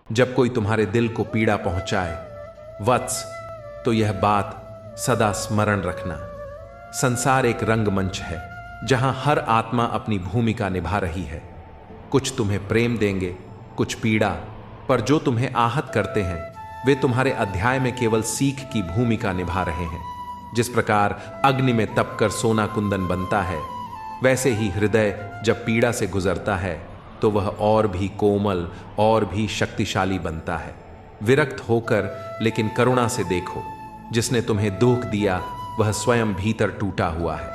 जब कोई तुम्हारे दिल को पीड़ा पहुंचाए, वत्स, तो यह बात सदा स्मरण रखना। संसार एक रंगमंच है जहां हर आत्मा अपनी भूमिका निभा रही है। कुछ तुम्हें प्रेम देंगे, कुछ पीड़ा, पर जो तुम्हें आहत करते हैं वे तुम्हारे अध्याय में केवल सीख की भूमिका निभा रहे हैं। जिस प्रकार अग्नि में तपकर सोना कुंदन बनता है, वैसे ही हृदय जब पीड़ा से गुजरता है तो वह और भी कोमल और भी शक्तिशाली बनता है। विरक्त होकर लेकिन करुणा से देखो, जिसने तुम्हें दुख दिया वह स्वयं भीतर टूटा हुआ है।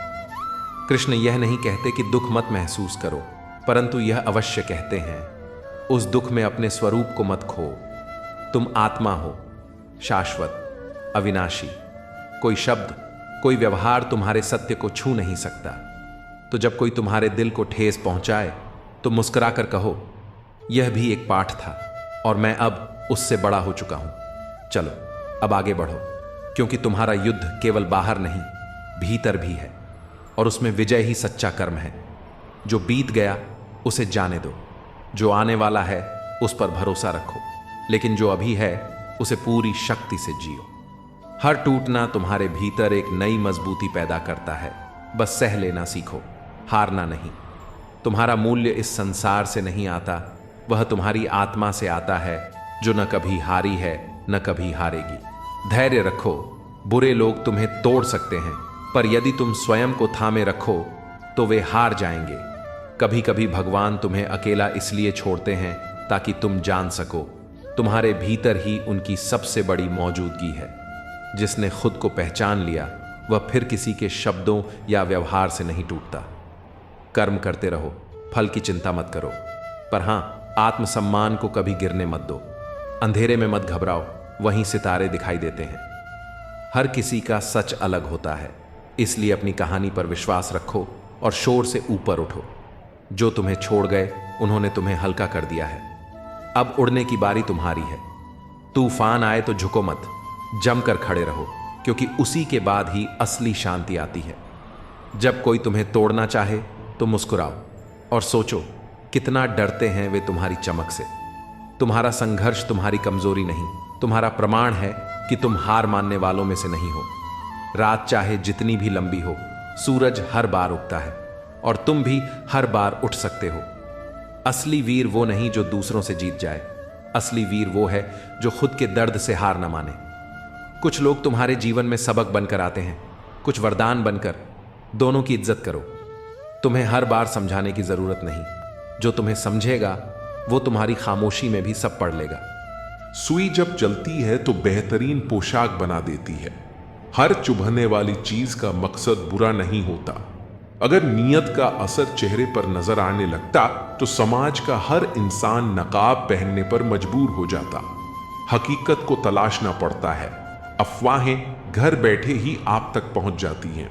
कृष्ण यह नहीं कहते कि दुख मत महसूस करो, परंतु यह अवश्य कहते हैं, उस दुख में अपने स्वरूप को मत खो। तुम आत्मा हो, शाश्वत, अविनाशी। कोई शब्द, कोई व्यवहार तुम्हारे सत्य को छू नहीं सकता। तो जब कोई तुम्हारे दिल को ठेस पहुंचाए तो मुस्कुराकर कहो, यह भी एक पाठ था और मैं अब उससे बड़ा हो चुका हूं। चलो अब आगे बढ़ो, क्योंकि तुम्हारा युद्ध केवल बाहर नहीं, भीतर भी है, और उसमें विजय ही सच्चा कर्म है। जो बीत गया उसे जाने दो, जो आने वाला है उस पर भरोसा रखो, लेकिन जो अभी है उसे पूरी शक्ति से जियो। हर टूटना तुम्हारे भीतर एक नई मजबूती पैदा करता है। बस सह लेना सीखो, हारना नहीं। तुम्हारा मूल्य इस संसार से नहीं आता, वह तुम्हारी आत्मा से आता है, जो न कभी हारी है न कभी हारेगी। धैर्य रखो, बुरे लोग तुम्हें तोड़ सकते हैं, पर यदि तुम स्वयं को थामे रखो तो वे हार जाएंगे। कभी कभी भगवान तुम्हें अकेला इसलिए छोड़ते हैं ताकि तुम जान सको, तुम्हारे भीतर ही उनकी सबसे बड़ी मौजूदगी है। जिसने खुद को पहचान लिया वह फिर किसी के शब्दों या व्यवहार से नहीं टूटता। कर्म करते रहो, फल की चिंता मत करो, पर हां, आत्मसम्मान को कभी गिरने मत दो। अंधेरे में मत घबराओ, वहीं सितारे दिखाई देते हैं। हर किसी का सच अलग होता है, इसलिए अपनी कहानी पर विश्वास रखो और शोर से ऊपर उठो। जो तुम्हें छोड़ गए उन्होंने तुम्हें हल्का कर दिया है। अब उड़ने की बारी तुम्हारी है। तूफान आए तो झुको मत, जमकर खड़े रहो, क्योंकि उसी के बाद ही असली शांति आती है। जब कोई तुम्हें तोड़ना चाहे तो मुस्कुराओ और सोचो कितना डरते हैं वे तुम्हारी चमक से। तुम्हारा संघर्ष तुम्हारी कमजोरी नहीं, तुम्हारा प्रमाण है कि तुम हार मानने वालों में से नहीं हो। रात चाहे जितनी भी लंबी हो, सूरज हर बार उगता है और तुम भी हर बार उठ सकते हो। असली वीर वो नहीं जो दूसरों से जीत जाए, असली वीर वो है जो खुद के दर्द से हार न माने। कुछ लोग तुम्हारे जीवन में सबक बनकर आते हैं, कुछ वरदान बनकर। दोनों की इज्जत करो। तुम्हें हर बार समझाने की जरूरत नहीं, जो तुम्हें समझेगा वो तुम्हारी खामोशी में भी सब पढ़ लेगा। सुई जब चलती है तो बेहतरीन पोशाक बना देती है। हर चुभने वाली चीज का मकसद बुरा नहीं होता। अगर नीयत का असर चेहरे पर नजर आने लगता तो समाज का हर इंसान नकाब पहनने पर मजबूर हो जाता। हकीकत को तलाशना पड़ता है, अफवाहें घर बैठे ही आप तक पहुंच जाती हैं।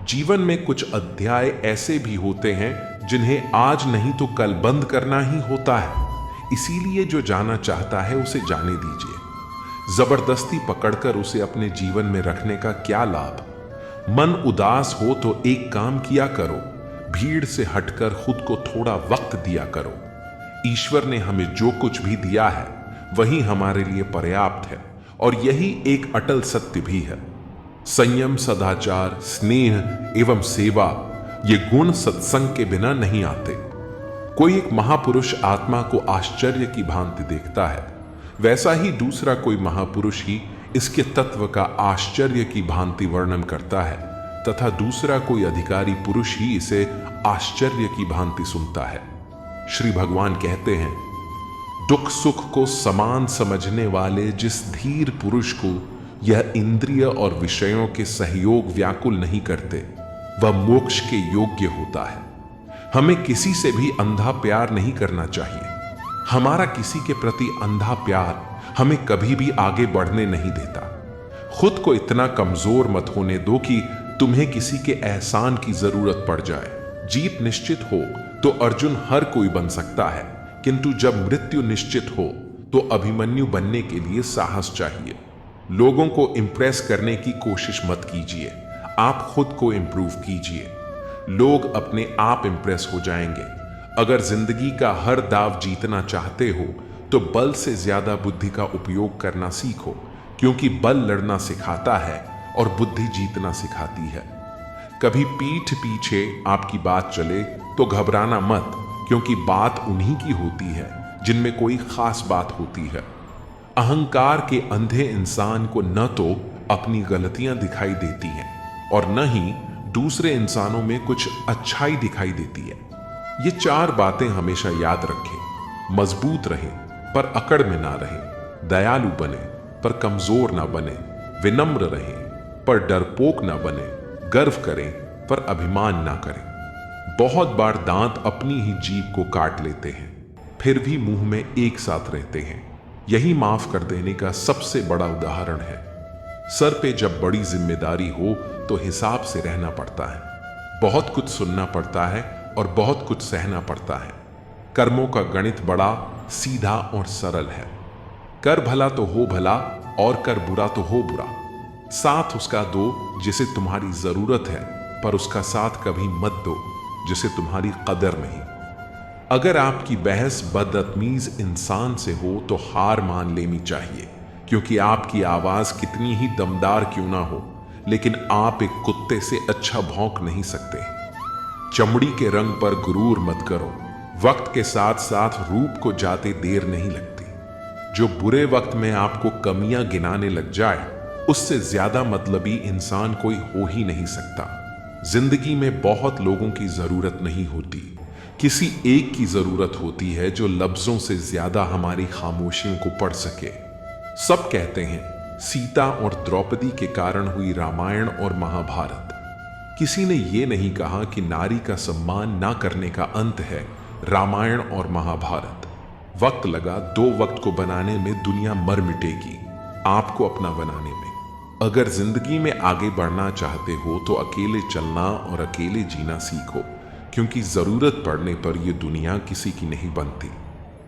जीवन में कुछ अध्याय ऐसे भी होते हैं जिन्हें आज नहीं तो कल बंद करना ही होता है। इसीलिए जो जाना चाहता है उसे जाने दीजिए। जबरदस्ती पकड़कर उसे अपने जीवन में रखने का क्या लाभ। मन उदास हो तो एक काम किया करो, भीड़ से हटकर खुद को थोड़ा वक्त दिया करो। ईश्वर ने हमें जो कुछ भी दिया है वही हमारे लिए पर्याप्त है, और यही एक अटल सत्य भी है। संयम, सदाचार, स्नेह एवं सेवा, ये गुण सत्संग के बिना नहीं आते। कोई एक महापुरुष आत्मा को आश्चर्य की भांति देखता है, वैसा ही दूसरा कोई महापुरुष ही इसके तत्व का आश्चर्य की भांति वर्णन करता है, तथा दूसरा कोई अधिकारी पुरुष ही इसे आश्चर्य की भांति सुनता है। श्री भगवान कहते हैं, दुख सुख को समान समझने वाले जिस धीर पुरुष को यह इंद्रिय और विषयों के सहयोग व्याकुल नहीं करते, वह मोक्ष के योग्य होता है। हमें किसी से भी अंधा प्यार नहीं करना चाहिए। हमारा किसी के प्रति अंधा प्यार हमें कभी भी आगे बढ़ने नहीं देता। खुद को इतना कमजोर मत होने दो कि तुम्हें किसी के एहसान की जरूरत पड़ जाए। जीत निश्चित हो तो अर्जुन हर कोई बन सकता है, किंतु जब मृत्यु निश्चित हो तो अभिमन्यु बनने के लिए साहस चाहिए। लोगों को इंप्रेस करने की कोशिश मत कीजिए, आप खुद को इंप्रूव कीजिए। लोग अपने आप इंप्रेस हो जाएंगे। अगर जिंदगी का हर दाव जीतना चाहते हो तो बल से ज्यादा बुद्धि का उपयोग करना सीखो, क्योंकि बल लड़ना सिखाता है और बुद्धि जीतना सिखाती है। कभी पीठ पीछे आपकी बात चले तो घबराना मत, क्योंकि बात उन्हीं की होती है जिनमें कोई खास बात होती है। अहंकार के अंधे इंसान को न तो अपनी गलतियां दिखाई देती हैं और न ही दूसरे इंसानों में कुछ अच्छाई दिखाई देती है। ये 4 बातें हमेशा याद रखें। मजबूत रहें पर अकड़ में ना रहें, दयालु बने पर कमजोर ना बने, विनम्र रहें पर डरपोक ना बने, गर्व करें पर अभिमान ना करें। बहुत बार दांत अपनी ही जीभ को काट लेते हैं, फिर भी मुंह में एक साथ रहते हैं। यही माफ कर देने का सबसे बड़ा उदाहरण है। सर पे जब बड़ी जिम्मेदारी हो तो हिसाब से रहना पड़ता है। बहुत कुछ सुनना पड़ता है और बहुत कुछ सहना पड़ता है। कर्मों का गणित बड़ा सीधा और सरल है। कर भला तो हो भला और कर बुरा तो हो बुरा। साथ उसका दो जिसे तुम्हारी जरूरत है, पर उसका साथ कभी मत दो जिसे तुम्हारी कदर नहीं। अगर आपकी बहस बदतमीज इंसान से हो तो हार मान लेनी चाहिए, क्योंकि आपकी आवाज कितनी ही दमदार क्यों ना हो, लेकिन आप एक कुत्ते से अच्छा भौंक नहीं सकते। चमड़ी के रंग पर गुरूर मत करो। वक्त के साथ साथ रूप को जाते देर नहीं लगती। जो बुरे वक्त में आपको कमियां गिनाने लग जाए, उससे ज्यादा मतलबी इंसान कोई हो ही नहीं सकता। जिंदगी में बहुत लोगों की जरूरत नहीं होती, किसी एक की जरूरत होती है जो लफ्जों से ज्यादा हमारी खामोशियों को पढ़ सके। सब कहते हैं सीता और द्रौपदी के कारण हुई रामायण और महाभारत। किसी ने यह नहीं कहा कि नारी का सम्मान ना करने का अंत है रामायण और महाभारत। वक्त लगा 2 वक्त को बनाने में, दुनिया मर मिटेगी आपको अपना बनाने में। अगर जिंदगी में आगे बढ़ना चाहते हो तो अकेले चलना और अकेले जीना सीखो, क्योंकि जरूरत पड़ने पर यह दुनिया किसी की नहीं बनती।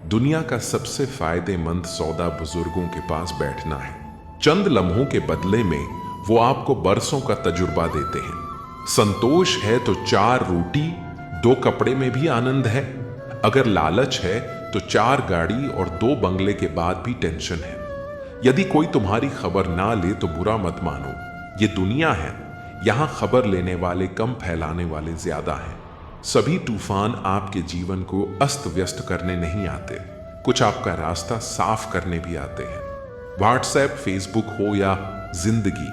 दुनिया का सबसे फायदेमंद सौदा बुजुर्गों के पास बैठना है। चंद लम्हों के बदले में वो आपको बरसों का तजुर्बा देते हैं। संतोष है तो 4 रोटी 2 कपड़े में भी आनंद है। अगर लालच है तो 4 गाड़ी और 2 बंगले के बाद भी टेंशन है। यदि कोई तुम्हारी खबर ना ले तो बुरा मत मानो, ये दुनिया है। यहां खबर लेने वाले कम, फैलाने वाले ज्यादा हैं। सभी तूफान आपके जीवन को अस्त व्यस्त करने नहीं आते, कुछ आपका रास्ता साफ करने भी आते हैं। व्हाट्सएप, फेसबुक हो या जिंदगी,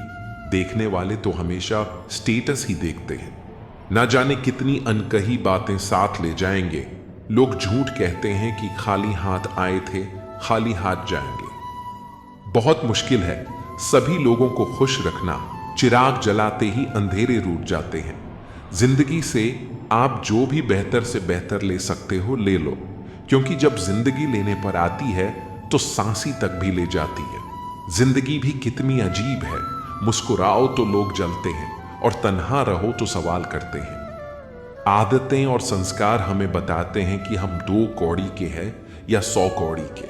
देखने वाले तो हमेशा स्टेटस ही देखते हैं। ना जाने कितनी अनकही बातें साथ ले जाएंगे। लोग झूठ कहते हैं कि खाली हाथ आए थे, खाली हाथ जाएंगे। बहुत मुश्किल है सभी लोगों को खुश रखना। चिराग जलाते ही अंधेरे रूठ जाते हैं। जिंदगी से आप जो भी बेहतर से बेहतर ले सकते हो ले लो, क्योंकि जब जिंदगी लेने पर आती है तो सांसी तक भी ले जाती है। जिंदगी भी कितनी अजीब है। मुस्कुराओ तो लोग जलते हैं और तन्हा रहो तो सवाल करते हैं। आदतें और संस्कार हमें बताते हैं कि हम 2 कौड़ी के हैं या 100 कौड़ी के।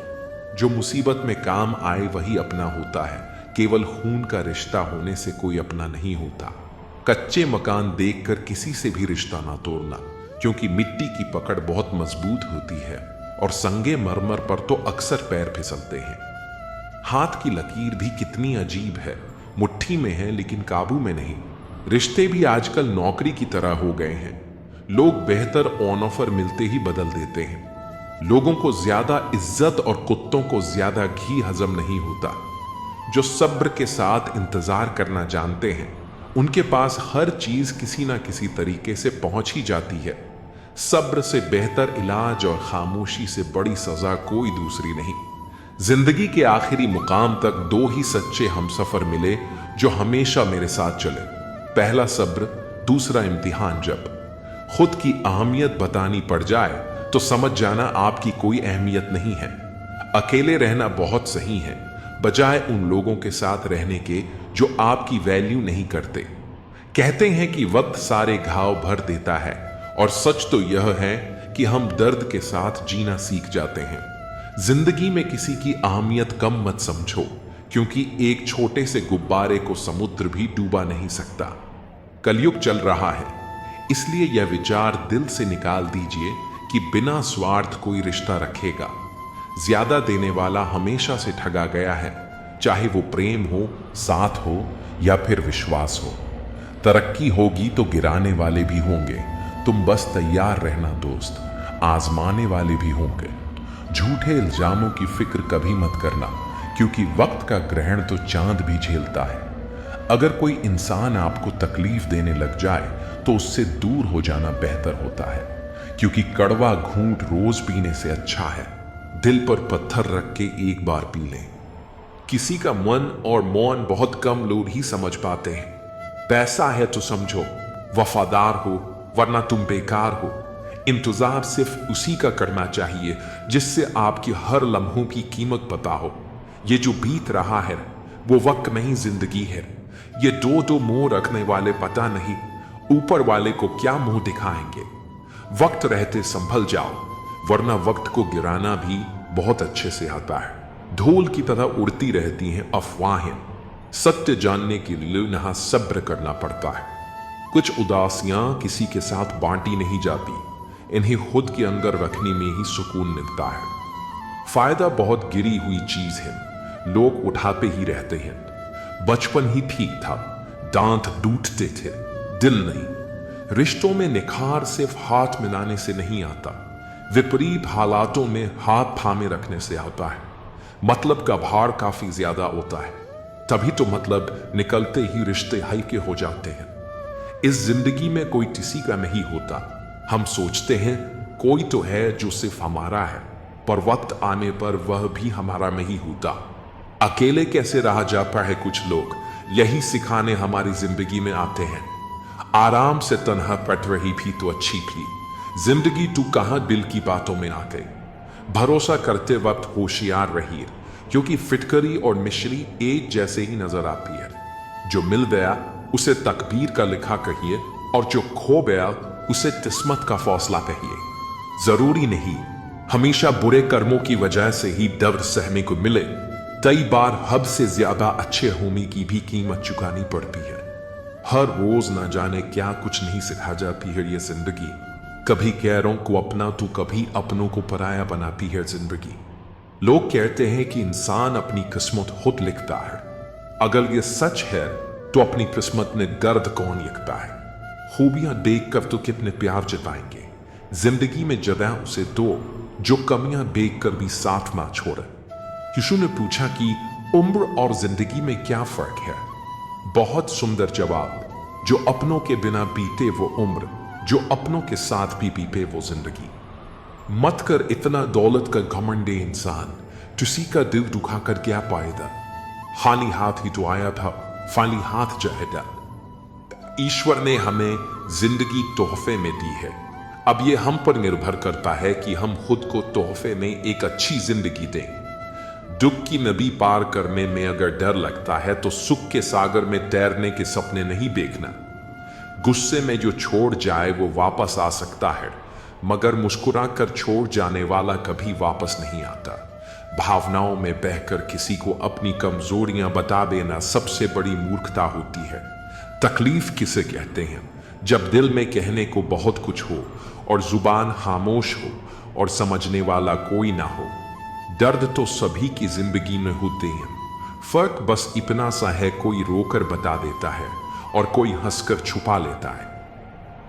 जो मुसीबत में काम आए वही अपना होता है। केवल खून का रिश्ता होने से कोई अपना नहीं होता। कच्चे मकान देखकर किसी से भी रिश्ता ना तोड़ना, क्योंकि मिट्टी की पकड़ बहुत मजबूत होती है और संगे मरमर पर तो अक्सर पैर फिसलते हैं। हाथ की लकीर भी कितनी अजीब है, मुट्ठी में है लेकिन काबू में नहीं। रिश्ते भी आजकल नौकरी की तरह हो गए हैं। लोग बेहतर ऑन ऑफर मिलते ही बदल देते हैं। लोगों को ज्यादा इज्जत और कुत्तों को ज्यादा घी हजम नहीं होता। जो सब्र के साथ इंतजार करना जानते हैं, उनके पास हर चीज किसी ना किसी तरीके से पहुंच ही जाती है। सब्र से बेहतर इलाज और खामोशी से बड़ी सजा कोई दूसरी नहीं। जिंदगी के आखिरी मुकाम तक 2 ही सच्चे हमसफर मिले जो हमेशा मेरे साथ चले। पहला सब्र, दूसरा इम्तिहान। जब खुद की अहमियत बतानी पड़ जाए तो समझ जाना आपकी कोई अहमियत नहीं है। अकेले रहना बहुत सही है, बजाय उन लोगों के साथ रहने के जो आपकी वैल्यू नहीं करते। कहते हैं कि वक्त सारे घाव भर देता है, और सच तो यह है कि हम दर्द के साथ जीना सीख जाते हैं। जिंदगी में किसी की अहमियत कम मत समझो, क्योंकि एक छोटे से गुब्बारे को समुद्र भी डूबा नहीं सकता। कलयुग चल रहा है, इसलिए यह विचार दिल से निकाल दीजिए कि बिना स्वार्थ कोई रिश्ता रखेगा। ज्यादा देने वाला हमेशा से ठगा गया है, चाहे वो प्रेम हो, साथ हो या फिर विश्वास हो। तरक्की होगी तो गिराने वाले भी होंगे, तुम बस तैयार रहना दोस्त, आजमाने वाले भी होंगे। झूठे इल्जामों की फिक्र कभी मत करना, क्योंकि वक्त का ग्रहण तो चांद भी झेलता है। अगर कोई इंसान आपको तकलीफ देने लग जाए तो उससे दूर हो जाना बेहतर होता है, क्योंकि कड़वा घूंट रोज पीने से अच्छा है। दिल पर पत्थर रख के एक बार पी लें। किसी का मन और मौन बहुत कम लोग ही समझ पाते हैं। पैसा है तो समझो, वफादार हो, वरना तुम बेकार हो। इंतजार सिर्फ उसी का करना चाहिए जिससे आपकी हर लम्हों की कीमत पता हो। ये जो बीत रहा है वो वक्त नहीं, जिंदगी है। ये दो दो मुंह रखने वाले पता नहीं ऊपर वाले को क्या मुंह दिखाएंगे। वक्त रहते संभल जाओ, वरना वक्त को गिराना भी बहुत अच्छे से आता है। धूल की तरह उड़ती रहती हैं अफवाहें। सत्य जानने के लिए यहाँ सब्र करना पड़ता है। कुछ उदासियां किसी के साथ बांटी नहीं जाती, इन्हें खुद के अंदर रखने में ही सुकून मिलता है। फायदा बहुत गिरी हुई चीज है, लोग उठाते ही रहते हैं। बचपन ही ठीक था, दांत टूटते थे, दिल नहीं। रिश्तों में निखार सिर्फ हाथ मिलाने से नहीं आता, विपरीत हालातों में हाथ थामे रखने से आता है। मतलब का भार काफी ज्यादा होता है, तभी तो मतलब निकलते ही रिश्ते हल्के हो जाते हैं। इस जिंदगी में कोई किसी का नहीं होता। हम सोचते हैं कोई तो है जो सिर्फ हमारा है, पर वक्त आने पर वह भी हमारा नहीं होता। अकेले कैसे रहा जाता है कुछ लोग, यही सिखाने हमारी जिंदगी में आते हैं। आराम से तन्हा पट रही भी तो अच्छी थी, जिंदगी तू कहां दिल की बातों में आ गई। भरोसा करते वक्त होशियार रहिए, क्योंकि फिटकरी और मिश्री एक जैसे ही नजर आती है। जो मिल गया उसे तकदीर का लिखा कहिए, और जो खो गया उसे किस्मत का फौसला कहिए। जरूरी नहीं हमेशा बुरे कर्मों की वजह से ही दर्द सहने को मिले, कई बार हद से ज्यादा अच्छे होने की भी कीमत चुकानी पड़ती है। हर रोज न जाने क्या कुछ नहीं सिखा जाती है ये जिंदगी। कभी गैरों को अपना तो कभी अपनों को पराया बनाती है जिंदगी। लोग कहते हैं कि इंसान अपनी किस्मत खुद लिखता है। अगर ये सच है तो अपनी किस्मत में दर्द कौन लिखता है? खूबियां देखकर तो कितने प्यार जताएंगे। जिंदगी में जगह उसे दो जो कमियां देखकर भी साथ ना छोड़े। यीशु ने पूछा कि उम्र और जिंदगी में क्या फर्क है? बहुत सुंदर जवाब। जो अपनों के बिना बीते वो उम्र, जो अपनों के साथ भी बीते वो जिंदगी। मत कर इतना दौलत का घमंडे इंसान, किसी का दिल दुखाकर क्या पाएगा? खाली हाथ ही तो आया था, खाली हाथ जाएगा। ईश्वर ने हमें जिंदगी तोहफे में दी है। अब ये हम पर निर्भर करता है कि हम खुद को तोहफे में एक अच्छी जिंदगी दें। दुख की नदी पार करने में अगर डर लगता है तो सुख के सागर में तैरने के सपने नहीं देखना। गुस्से में जो छोड़ जाए वो वापस आ सकता है, मगर मुस्कुरा कर छोड़ जाने वाला कभी वापस नहीं आता। भावनाओं में बहकर किसी को अपनी कमजोरियां बता देना सबसे बड़ी मूर्खता होती है। तकलीफ किसे कहते हैं? जब दिल में कहने को बहुत कुछ हो और जुबान खामोश हो और समझने वाला कोई ना हो। दर्द तो सभी की जिंदगी में होते हैं, फर्क बस इतना सा है कोई रोकर बता देता है और कोई हंसकर छुपा लेता है।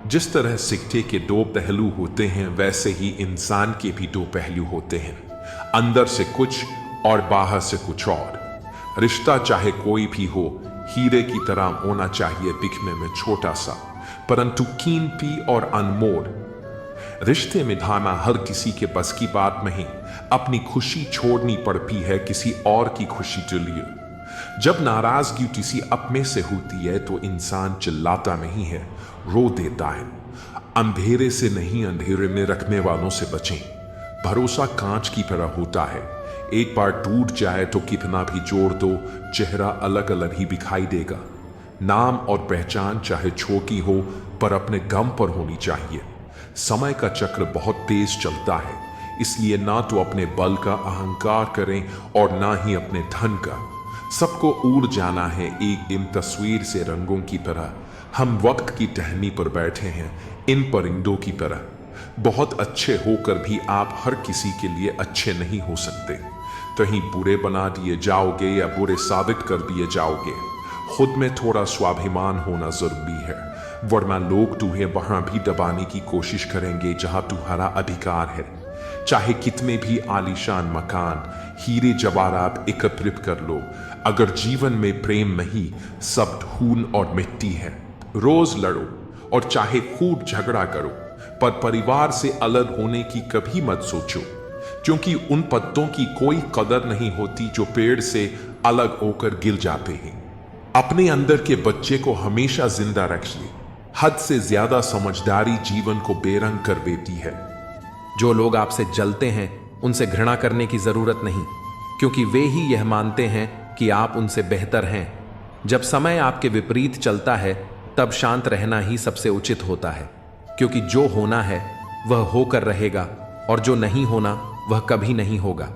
जिस तरह सिक्के के दो पहलू होते हैं वैसे ही इंसान के भी दो पहलू होते हैं, अंदर से कुछ और बाहर से कुछ और। रिश्ता चाहे कोई भी हो हीरे की तरह होना चाहिए, दिखने में छोटा सा परंतु कीमती और अनमोल। रिश्ते में धाना हर किसी के बस की बात नहीं, अपनी खुशी छोड़नी पड़ती है किसी और की खुशी के लिए। जब नाराजगी किसी अपने से होती है तो इंसान चिल्लाता नहीं है, रो देता है। अंधेरे से नहीं अंधेरे में रखने वालों से बचें। भरोसा कांच की तरह होता है, एक बार टूट जाए तो कितना भी जोड़ दो चेहरा अलग अलग ही दिखाई देगा। नाम और पहचान चाहे छोटी हो पर अपने गम पर होनी चाहिए। समय का चक्र बहुत तेज चलता है, इसलिए ना तो अपने बल का अहंकार करें और ना ही अपने धन का। सबको उड़ जाना है एक दिन तस्वीर से रंगों की तरह। हम वक्त की टहनी पर बैठे हैं इन परिंदों की तरह। बहुत अच्छे होकर भी आप हर किसी के लिए अच्छे नहीं हो सकते। कहीं बुरे बना दिए जाओगे या बुरे साबित कर दिए जाओगे। खुद में थोड़ा स्वाभिमान होना जरूरी है, वरना लोग तुम्हें वहां भी दबाने की कोशिश करेंगे जहां तुम्हारा अधिकार है। चाहे कितने भी आलीशान मकान, हीरे जवाहरात एकत्रित कर लो, अगर जीवन में प्रेम नहीं, सब धूल और मिट्टी है। रोज लड़ो और चाहे खूब झगड़ा करो, पर परिवार से अलग होने की कभी मत सोचो, क्योंकि उन पत्तों की कोई कदर नहीं होती जो पेड़ से अलग होकर गिर जाते हैं। अपने अंदर के बच्चे को हमेशा जिंदा रखिए। हद से ज्यादा समझदारी जीवन को बेरंग कर देती है। जो लोग आपसे जलते हैं उनसे घृणा करने की जरूरत नहीं, क्योंकि वे ही यह मानते हैं कि आप उनसे बेहतर हैं। जब समय आपके विपरीत चलता है तब शांत रहना ही सबसे उचित होता है, क्योंकि जो होना है वह होकर रहेगा और जो नहीं होना वह कभी नहीं होगा।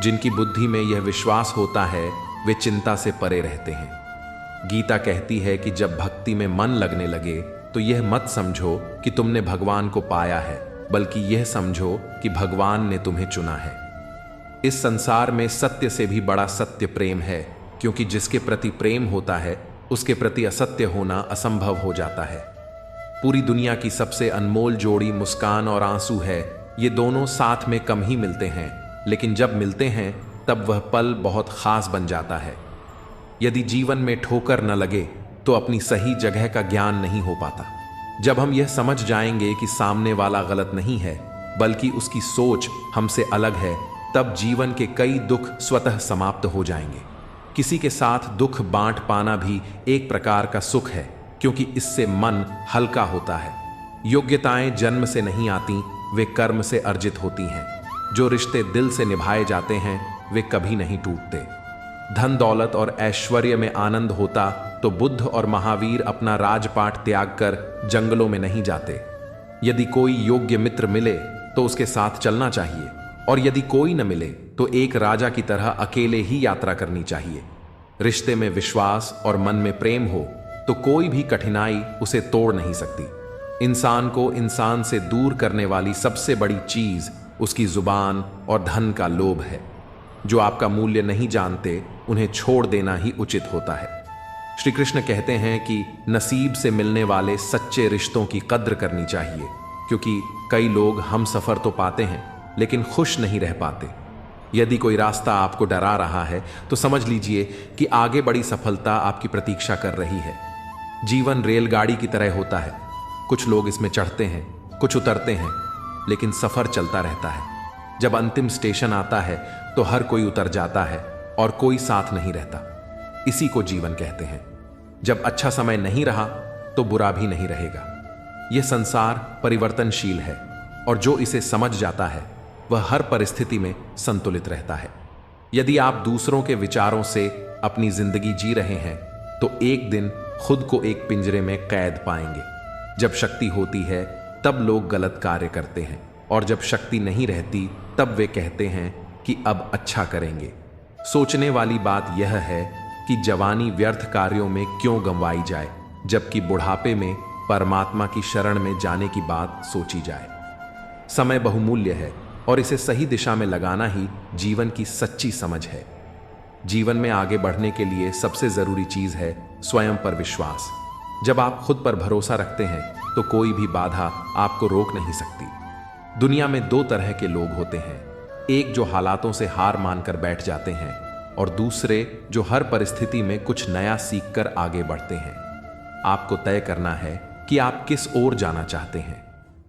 जिनकी बुद्धि में यह विश्वास होता है वे चिंता से परे रहते हैं। गीता कहती है कि जब भक्ति में मन लगने लगे तो यह मत समझो कि तुमने भगवान को पाया है, बल्कि यह समझो कि भगवान ने तुम्हें चुना है। इस संसार में सत्य से भी बड़ा सत्य प्रेम है, क्योंकि जिसके प्रति प्रेम होता है उसके प्रति असत्य होना असंभव हो जाता है। पूरी दुनिया की सबसे अनमोल जोड़ी मुस्कान और आंसू है। ये दोनों साथ में कम ही मिलते हैं, लेकिन जब मिलते हैं तब वह पल बहुत खास बन जाता है। यदि जीवन में ठोकर न लगे तो अपनी सही जगह का ज्ञान नहीं हो पाता। जब हम यह समझ जाएंगे कि सामने वाला गलत नहीं है, बल्कि उसकी सोच हमसे अलग है, तब जीवन के कई दुख स्वतः समाप्त हो जाएंगे। किसी के साथ दुख बांट पाना भी एक प्रकार का सुख है, क्योंकि इससे मन हल्का होता है। योग्यताएं जन्म से नहीं आती, वे कर्म से अर्जित होती हैं। जो रिश्ते दिल से निभाए जाते हैं वे कभी नहीं टूटते। धन दौलत और ऐश्वर्य में आनंद होता तो बुद्ध और महावीर अपना राजपाट त्याग कर जंगलों में नहीं जाते। यदि कोई योग्य मित्र मिले तो उसके साथ चलना चाहिए, और यदि कोई न मिले तो एक राजा की तरह अकेले ही यात्रा करनी चाहिए। रिश्ते में विश्वास और मन में प्रेम हो तो कोई भी कठिनाई उसे तोड़ नहीं सकती। इंसान को इंसान से दूर करने वाली सबसे बड़ी चीज उसकी जुबान और धन का लोभ है। जो आपका मूल्य नहीं जानते उन्हें छोड़ देना ही उचित होता है। श्री कृष्ण कहते हैं कि नसीब से मिलने वाले सच्चे रिश्तों की कद्र करनी चाहिए, क्योंकि कई लोग हम सफर तो पाते हैं लेकिन खुश नहीं रह पाते। यदि कोई रास्ता आपको डरा रहा है तो समझ लीजिए कि आगे बड़ी सफलता आपकी प्रतीक्षा कर रही है। जीवन रेलगाड़ी की तरह होता है। कुछ लोग इसमें चढ़ते हैं, कुछ उतरते हैं, लेकिन सफर चलता रहता है। जब अंतिम स्टेशन आता है तो हर कोई उतर जाता है और कोई साथ नहीं रहता। इसी को जीवन कहते हैं। जब अच्छा समय नहीं रहा तो बुरा भी नहीं रहेगा। यह संसार परिवर्तनशील है, और जो इसे समझ जाता है वह हर परिस्थिति में संतुलित रहता है। यदि आप दूसरों के विचारों से अपनी जिंदगी जी रहे हैं तो एक दिन खुद को एक पिंजरे में कैद पाएंगे। जब शक्ति होती है तब लोग गलत कार्य करते हैं, और जब शक्ति नहीं रहती तब वे कहते हैं कि अब अच्छा करेंगे। सोचने वाली बात यह है कि जवानी व्यर्थ कार्यों में क्यों गंवाई जाए, जबकि बुढ़ापे में परमात्मा की शरण में जाने की बात सोची जाए। समय बहुमूल्य है और इसे सही दिशा में लगाना ही जीवन की सच्ची समझ है। जीवन में आगे बढ़ने के लिए सबसे जरूरी चीज है स्वयं पर विश्वास। जब आप खुद पर भरोसा रखते हैं तो कोई भी बाधा आपको रोक नहीं सकती। दुनिया में दो तरह के लोग होते हैं, एक जो हालातों से हार मानकर बैठ जाते हैं, और दूसरे जो हर परिस्थिति में कुछ नया सीखकर आगे बढ़ते हैं। आपको तय करना है कि आप किस ओर जाना चाहते हैं।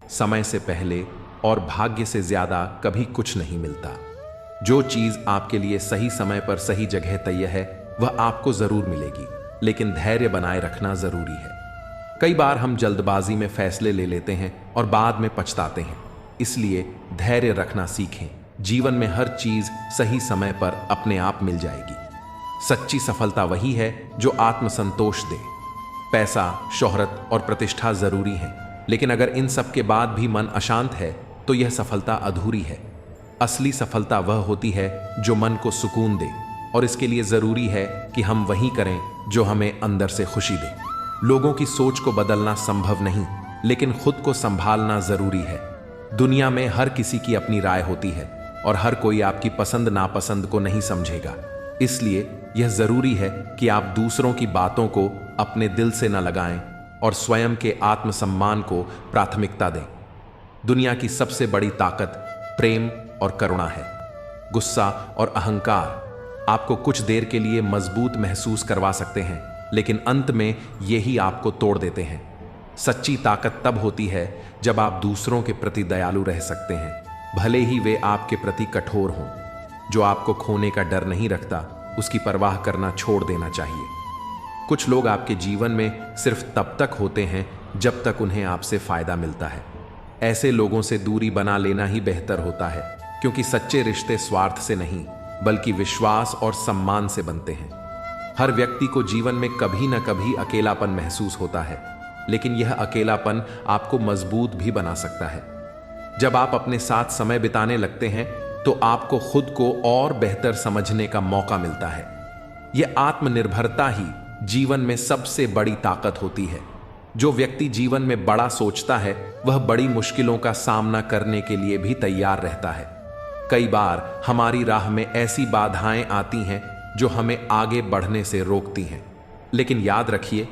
समय से पहले और भाग्य से ज्यादा कभी कुछ नहीं मिलता। जो चीज आपके लिए सही समय पर सही जगह तय है वह आपको जरूर मिलेगी, लेकिन धैर्य बनाए रखना जरूरी है। कई बार हम जल्दबाजी में फैसले ले लेते हैं और बाद में पछताते हैं, इसलिए धैर्य रखना सीखें। जीवन में हर चीज सही समय पर अपने आप मिल जाएगी। सच्ची सफलता वही है जो आत्मसंतोष दे। पैसा, शोहरत और प्रतिष्ठा जरूरी है, लेकिन अगर इन सब के बाद भी मन अशांत है तो यह सफलता अधूरी है। असली सफलता वह होती है जो मन को सुकून दे, और इसके लिए जरूरी है कि हम वही करें जो हमें अंदर से खुशी दे। लोगों की सोच को बदलना संभव नहीं, लेकिन खुद को संभालना जरूरी है। दुनिया में हर किसी की अपनी राय होती है और हर कोई आपकी पसंद नापसंद को नहीं समझेगा। इसलिए यह जरूरी है कि आप दूसरों की बातों को अपने दिल से न लगाएं और स्वयं के आत्मसम्मान को प्राथमिकता दें। दुनिया की सबसे बड़ी ताकत प्रेम और करुणा है। गुस्सा और अहंकार आपको कुछ देर के लिए मजबूत महसूस करवा सकते हैं, लेकिन अंत में यही आपको तोड़ देते हैं। सच्ची ताकत तब होती है जब आप दूसरों के प्रति दयालु रह सकते हैं, भले ही वे आपके प्रति कठोर हों। जो आपको खोने का डर नहीं रखता, उसकी परवाह करना छोड़ देना चाहिए। कुछ लोग आपके जीवन में सिर्फ तब तक होते हैं जब तक उन्हें आपसे फायदा मिलता है। ऐसे लोगों से दूरी बना लेना ही बेहतर होता है, क्योंकि सच्चे रिश्ते स्वार्थ से नहीं बल्कि विश्वास और सम्मान से बनते हैं। हर व्यक्ति को जीवन में कभी न कभी अकेलापन महसूस होता है, लेकिन यह अकेलापन आपको मजबूत भी बना सकता है। जब आप अपने साथ समय बिताने लगते हैं तो आपको खुद को और बेहतर समझने का मौका मिलता है। यह आत्मनिर्भरता ही जीवन में सबसे बड़ी ताकत होती है। जो व्यक्ति जीवन में बड़ा सोचता है, वह बड़ी मुश्किलों का सामना करने के लिए भी तैयार रहता है। कई बार हमारी राह में ऐसी बाधाएं आती हैं जो हमें आगे बढ़ने से रोकती हैं, लेकिन याद रखिए,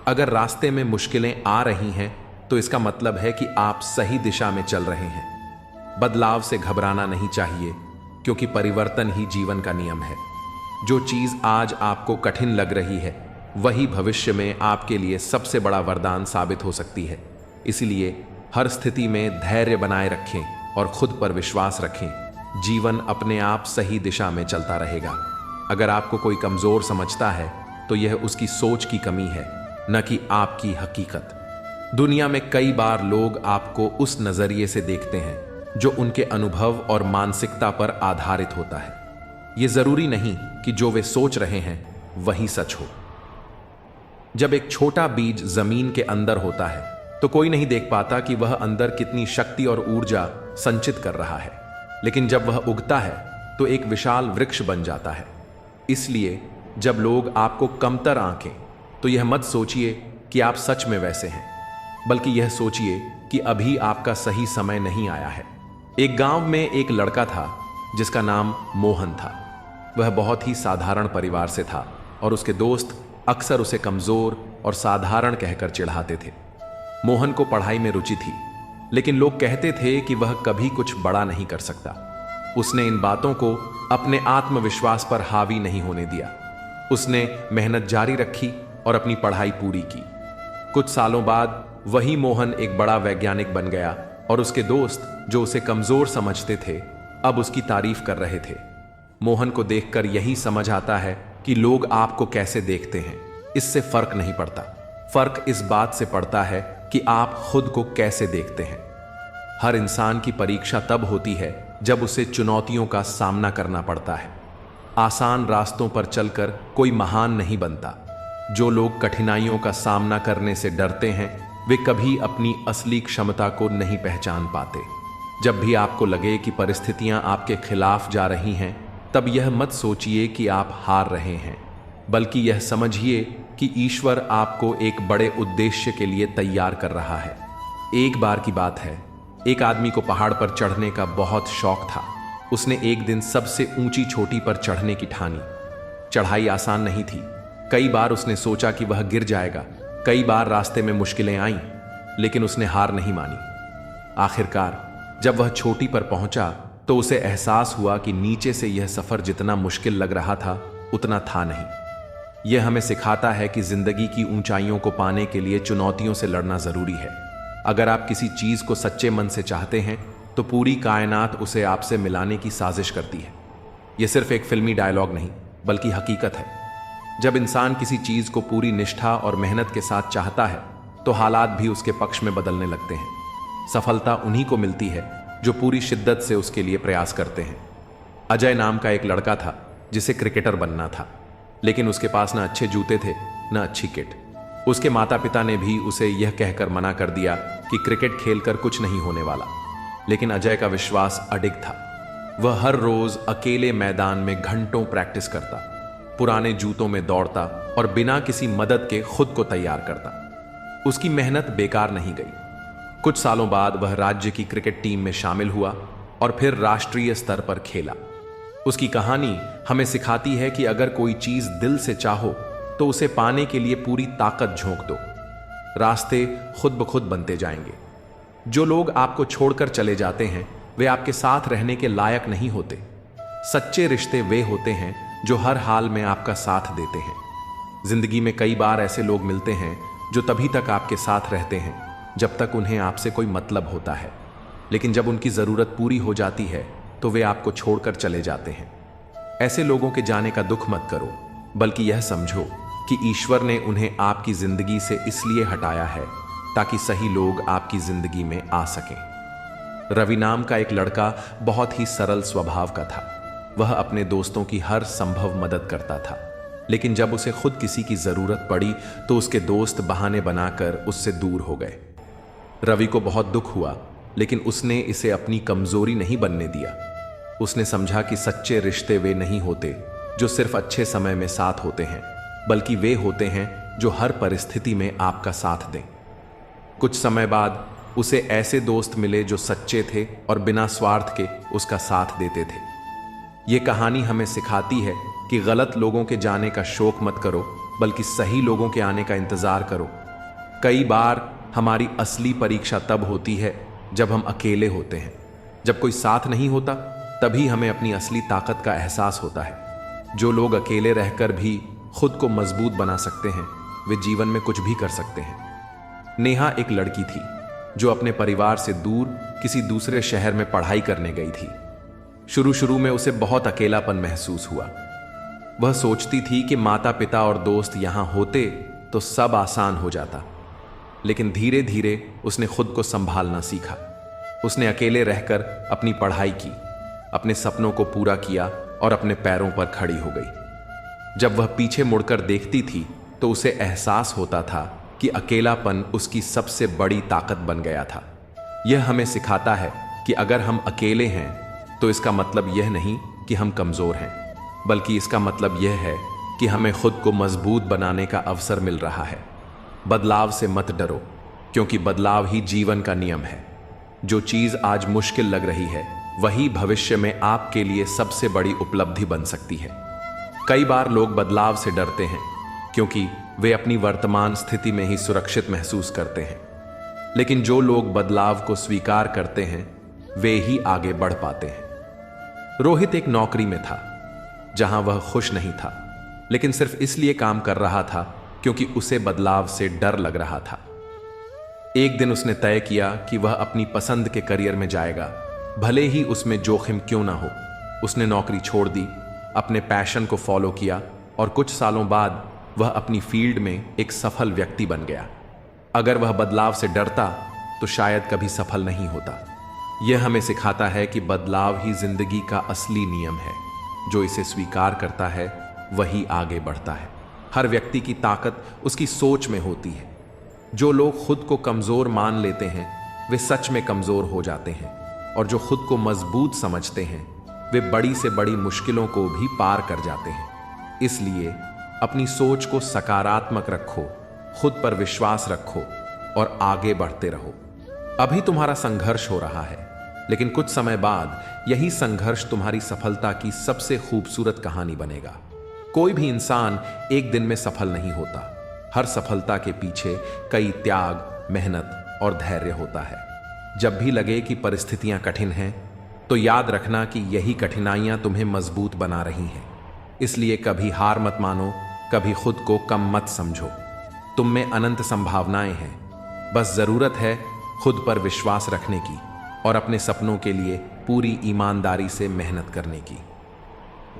अगर रास्ते में मुश्किलें आ रही हैं तो इसका मतलब है कि आप सही दिशा में चल रहे हैं। बदलाव से घबराना नहीं चाहिए, क्योंकि परिवर्तन ही जीवन का नियम है। जो चीज आज आपको कठिन लग रही है, वही भविष्य में आपके लिए सबसे बड़ा वरदान साबित हो सकती है। इसलिए हर स्थिति में धैर्य बनाए रखें और खुद पर विश्वास रखें। जीवन अपने आप सही दिशा में चलता रहेगा। अगर आपको कोई कमजोर समझता है तो यह उसकी सोच की कमी है, न कि आपकी हकीकत। दुनिया में कई बार लोग आपको उस नजरिए से देखते हैं जो उनके अनुभव और मानसिकता पर आधारित होता है। यह जरूरी नहीं कि जो वे सोच रहे हैं वही सच हो। जब एक छोटा बीज जमीन के अंदर होता है तो कोई नहीं देख पाता कि वह अंदर कितनी शक्ति और ऊर्जा संचित कर रहा है, लेकिन जब वह उगता है तो एक विशाल वृक्ष बन जाता है। इसलिए जब लोग आपको कमतर आंकें तो यह मत सोचिए कि आप सच में वैसे हैं, बल्कि यह सोचिए कि अभी आपका सही समय नहीं आया है। एक गांव में एक लड़का था जिसका नाम मोहन था। वह बहुत ही साधारण परिवार से था और उसके दोस्त अक्सर उसे कमजोर और साधारण कहकर चिढ़ाते थे। मोहन को पढ़ाई में रुचि थी, लेकिन लोग कहते थे कि वह कभी कुछ बड़ा नहीं कर सकता। उसने इन बातों को अपने आत्मविश्वास पर हावी नहीं होने दिया। उसने मेहनत जारी रखी और अपनी पढ़ाई पूरी की। कुछ सालों बाद वही मोहन एक बड़ा वैज्ञानिक बन गया और उसके दोस्त जो उसे कमजोर समझते थे, अब उसकी तारीफ कर रहे थे। मोहन को देखकर यही समझ आता है कि लोग आपको कैसे देखते हैं, इससे फर्क नहीं पड़ता। फर्क इस बात से पड़ता है कि आप खुद को कैसे देखते हैं। हर इंसान की परीक्षा तब होती है जब उसे चुनौतियों का सामना करना पड़ता है। आसान रास्तों पर चलकर कोई महान नहीं बनता। जो लोग कठिनाइयों का सामना करने से डरते हैं, वे कभी अपनी असली क्षमता को नहीं पहचान पाते। जब भी आपको लगे कि परिस्थितियां आपके खिलाफ जा रही हैं, तब यह मत सोचिए कि आप हार रहे हैं, बल्कि यह समझिए कि ईश्वर आपको एक बड़े उद्देश्य के लिए तैयार कर रहा है। एक बार की बात है, एक आदमी को पहाड़ पर चढ़ने का बहुत शौक था। उसने एक दिन सबसे ऊंची चोटी पर चढ़ने की ठानी। चढ़ाई आसान नहीं थी। कई बार उसने सोचा कि वह गिर जाएगा। कई बार रास्ते में मुश्किलें आईं, लेकिन उसने हार नहीं मानी। आखिरकार जब वह चोटी पर पहुंचा तो उसे एहसास हुआ कि नीचे से यह सफर जितना मुश्किल लग रहा था, उतना था नहीं। यह हमें सिखाता है कि जिंदगी की ऊंचाइयों को पाने के लिए चुनौतियों से लड़ना जरूरी है। अगर आप किसी चीज को सच्चे मन से चाहते हैं तो पूरी कायनात उसे आपसे मिलाने की साजिश करती है। यह सिर्फ एक फिल्मी डायलॉग नहीं, बल्कि हकीकत है। जब इंसान किसी चीज को पूरी निष्ठा और मेहनत के साथ चाहता है तो हालात भी उसके पक्ष में बदलने लगते हैं। सफलता उन्हीं को मिलती है जो पूरी शिद्दत से उसके लिए प्रयास करते हैं। अजय नाम का एक लड़का था जिसे क्रिकेटर बनना था, लेकिन उसके पास न अच्छे जूते थे न अच्छी किट। उसके माता पिता ने भी उसे यह कहकर मना कर दिया कि क्रिकेट खेलकर कुछ नहीं होने वाला, लेकिन अजय का विश्वास अडिग था। वह हर रोज अकेले मैदान में घंटों प्रैक्टिस करता, पुराने जूतों में दौड़ता और बिना किसी मदद के खुद को तैयार करता। उसकी मेहनत बेकार नहीं गई। कुछ सालों बाद वह राज्य की क्रिकेट टीम में शामिल हुआ और फिर राष्ट्रीय स्तर पर खेला। उसकी कहानी हमें सिखाती है कि अगर कोई चीज दिल से चाहो तो उसे पाने के लिए पूरी ताकत झोंक दो। रास्ते खुद ब खुद बनते जाएंगे। जो लोग आपको छोड़कर चले जाते हैं वे आपके साथ रहने के लायक नहीं होते। सच्चे रिश्ते वे होते हैं जो हर हाल में आपका साथ देते हैं। जिंदगी में कई बार ऐसे लोग मिलते हैं जो तभी तक आपके साथ रहते हैं जब तक उन्हें आपसे कोई मतलब होता है, लेकिन जब उनकी जरूरत पूरी हो जाती है तो वे आपको छोड़कर चले जाते हैं। ऐसे लोगों के जाने का दुख मत करो, बल्कि यह समझो कि ईश्वर ने उन्हें आपकी जिंदगी से इसलिए हटाया है ताकि सही लोग आपकी जिंदगी में आ सकें। रवि नाम का एक लड़का बहुत ही सरल स्वभाव का था। वह अपने दोस्तों की हर संभव मदद करता था, लेकिन जब उसे खुद किसी की जरूरत पड़ी तो उसके दोस्त बहाने बनाकर उससे दूर हो गए। रवि को बहुत दुख हुआ, लेकिन उसने इसे अपनी कमजोरी नहीं बनने दिया। उसने समझा कि सच्चे रिश्ते वे नहीं होते जो सिर्फ अच्छे समय में साथ होते हैं, बल्कि वे होते हैं जो हर परिस्थिति में आपका साथ दें। कुछ समय बाद उसे ऐसे दोस्त मिले जो सच्चे थे और बिना स्वार्थ के उसका साथ देते थे। ये कहानी हमें सिखाती है कि गलत लोगों के जाने का शोक मत करो, बल्कि सही लोगों के आने का इंतजार करो। कई बार हमारी असली परीक्षा तब होती है जब हम अकेले होते हैं। जब कोई साथ नहीं होता तभी हमें अपनी असली ताकत का एहसास होता है। जो लोग अकेले रहकर भी खुद को मजबूत बना सकते हैं वे जीवन में कुछ भी कर सकते हैं। नेहा एक लड़की थी जो अपने परिवार से दूर किसी दूसरे शहर में पढ़ाई करने गई थी। शुरू शुरू में उसे बहुत अकेलापन महसूस हुआ। वह सोचती थी कि माता पिता और दोस्त यहां होते तो सब आसान हो जाता, लेकिन धीरे धीरे उसने खुद को संभालना सीखा। उसने अकेले रहकर अपनी पढ़ाई की, अपने सपनों को पूरा किया और अपने पैरों पर खड़ी हो गई। जब वह पीछे मुड़कर देखती थी तो उसे एहसास होता था कि अकेलापन उसकी सबसे बड़ी ताकत बन गया था। यह हमें सिखाता है कि अगर हम अकेले हैं तो इसका मतलब यह नहीं कि हम कमजोर हैं, बल्कि इसका मतलब यह है कि हमें खुद को मजबूत बनाने का अवसर मिल रहा है। बदलाव से मत डरो, क्योंकि बदलाव ही जीवन का नियम है। जो चीज आज मुश्किल लग रही है वही भविष्य में आपके लिए सबसे बड़ी उपलब्धि बन सकती है। कई बार लोग बदलाव से डरते हैं क्योंकि वे अपनी वर्तमान स्थिति में ही सुरक्षित महसूस करते हैं, लेकिन जो लोग बदलाव को स्वीकार करते हैं वे ही आगे बढ़ पाते हैं। रोहित एक नौकरी में था जहां वह खुश नहीं था, लेकिन सिर्फ इसलिए काम कर रहा था क्योंकि उसे बदलाव से डर लग रहा था। एक दिन उसने तय किया कि वह अपनी पसंद के करियर में जाएगा, भले ही उसमें जोखिम क्यों ना हो। उसने नौकरी छोड़ दी, अपने पैशन को फॉलो किया और कुछ सालों बाद वह अपनी फील्ड में एक सफल व्यक्ति बन गया। अगर वह बदलाव से डरता तो शायद कभी सफल नहीं होता। यह हमें सिखाता है कि बदलाव ही जिंदगी का असली नियम है। जो इसे स्वीकार करता है वही आगे बढ़ता है। हर व्यक्ति की ताकत उसकी सोच में होती है। जो लोग खुद को कमजोर मान लेते हैं वे सच में कमजोर हो जाते हैं, और जो खुद को मजबूत समझते हैं वे बड़ी से बड़ी मुश्किलों को भी पार कर जाते हैं। इसलिए अपनी सोच को सकारात्मक रखो, खुद पर विश्वास रखो और आगे बढ़ते रहो। अभी तुम्हारा संघर्ष हो रहा है, लेकिन कुछ समय बाद यही संघर्ष तुम्हारी सफलता की सबसे खूबसूरत कहानी बनेगा। कोई भी इंसान एक दिन में सफल नहीं होता। हर सफलता के पीछे कई त्याग, मेहनत और धैर्य होता है। जब भी लगे कि परिस्थितियां कठिन हैं, तो याद रखना कि यही कठिनाइयां तुम्हें मजबूत बना रही हैं। इसलिए कभी हार मत मानो, कभी खुद को कम मत समझो। तुम में अनंत संभावनाएं हैं, बस जरूरत है खुद पर विश्वास रखने की और अपने सपनों के लिए पूरी ईमानदारी से मेहनत करने की।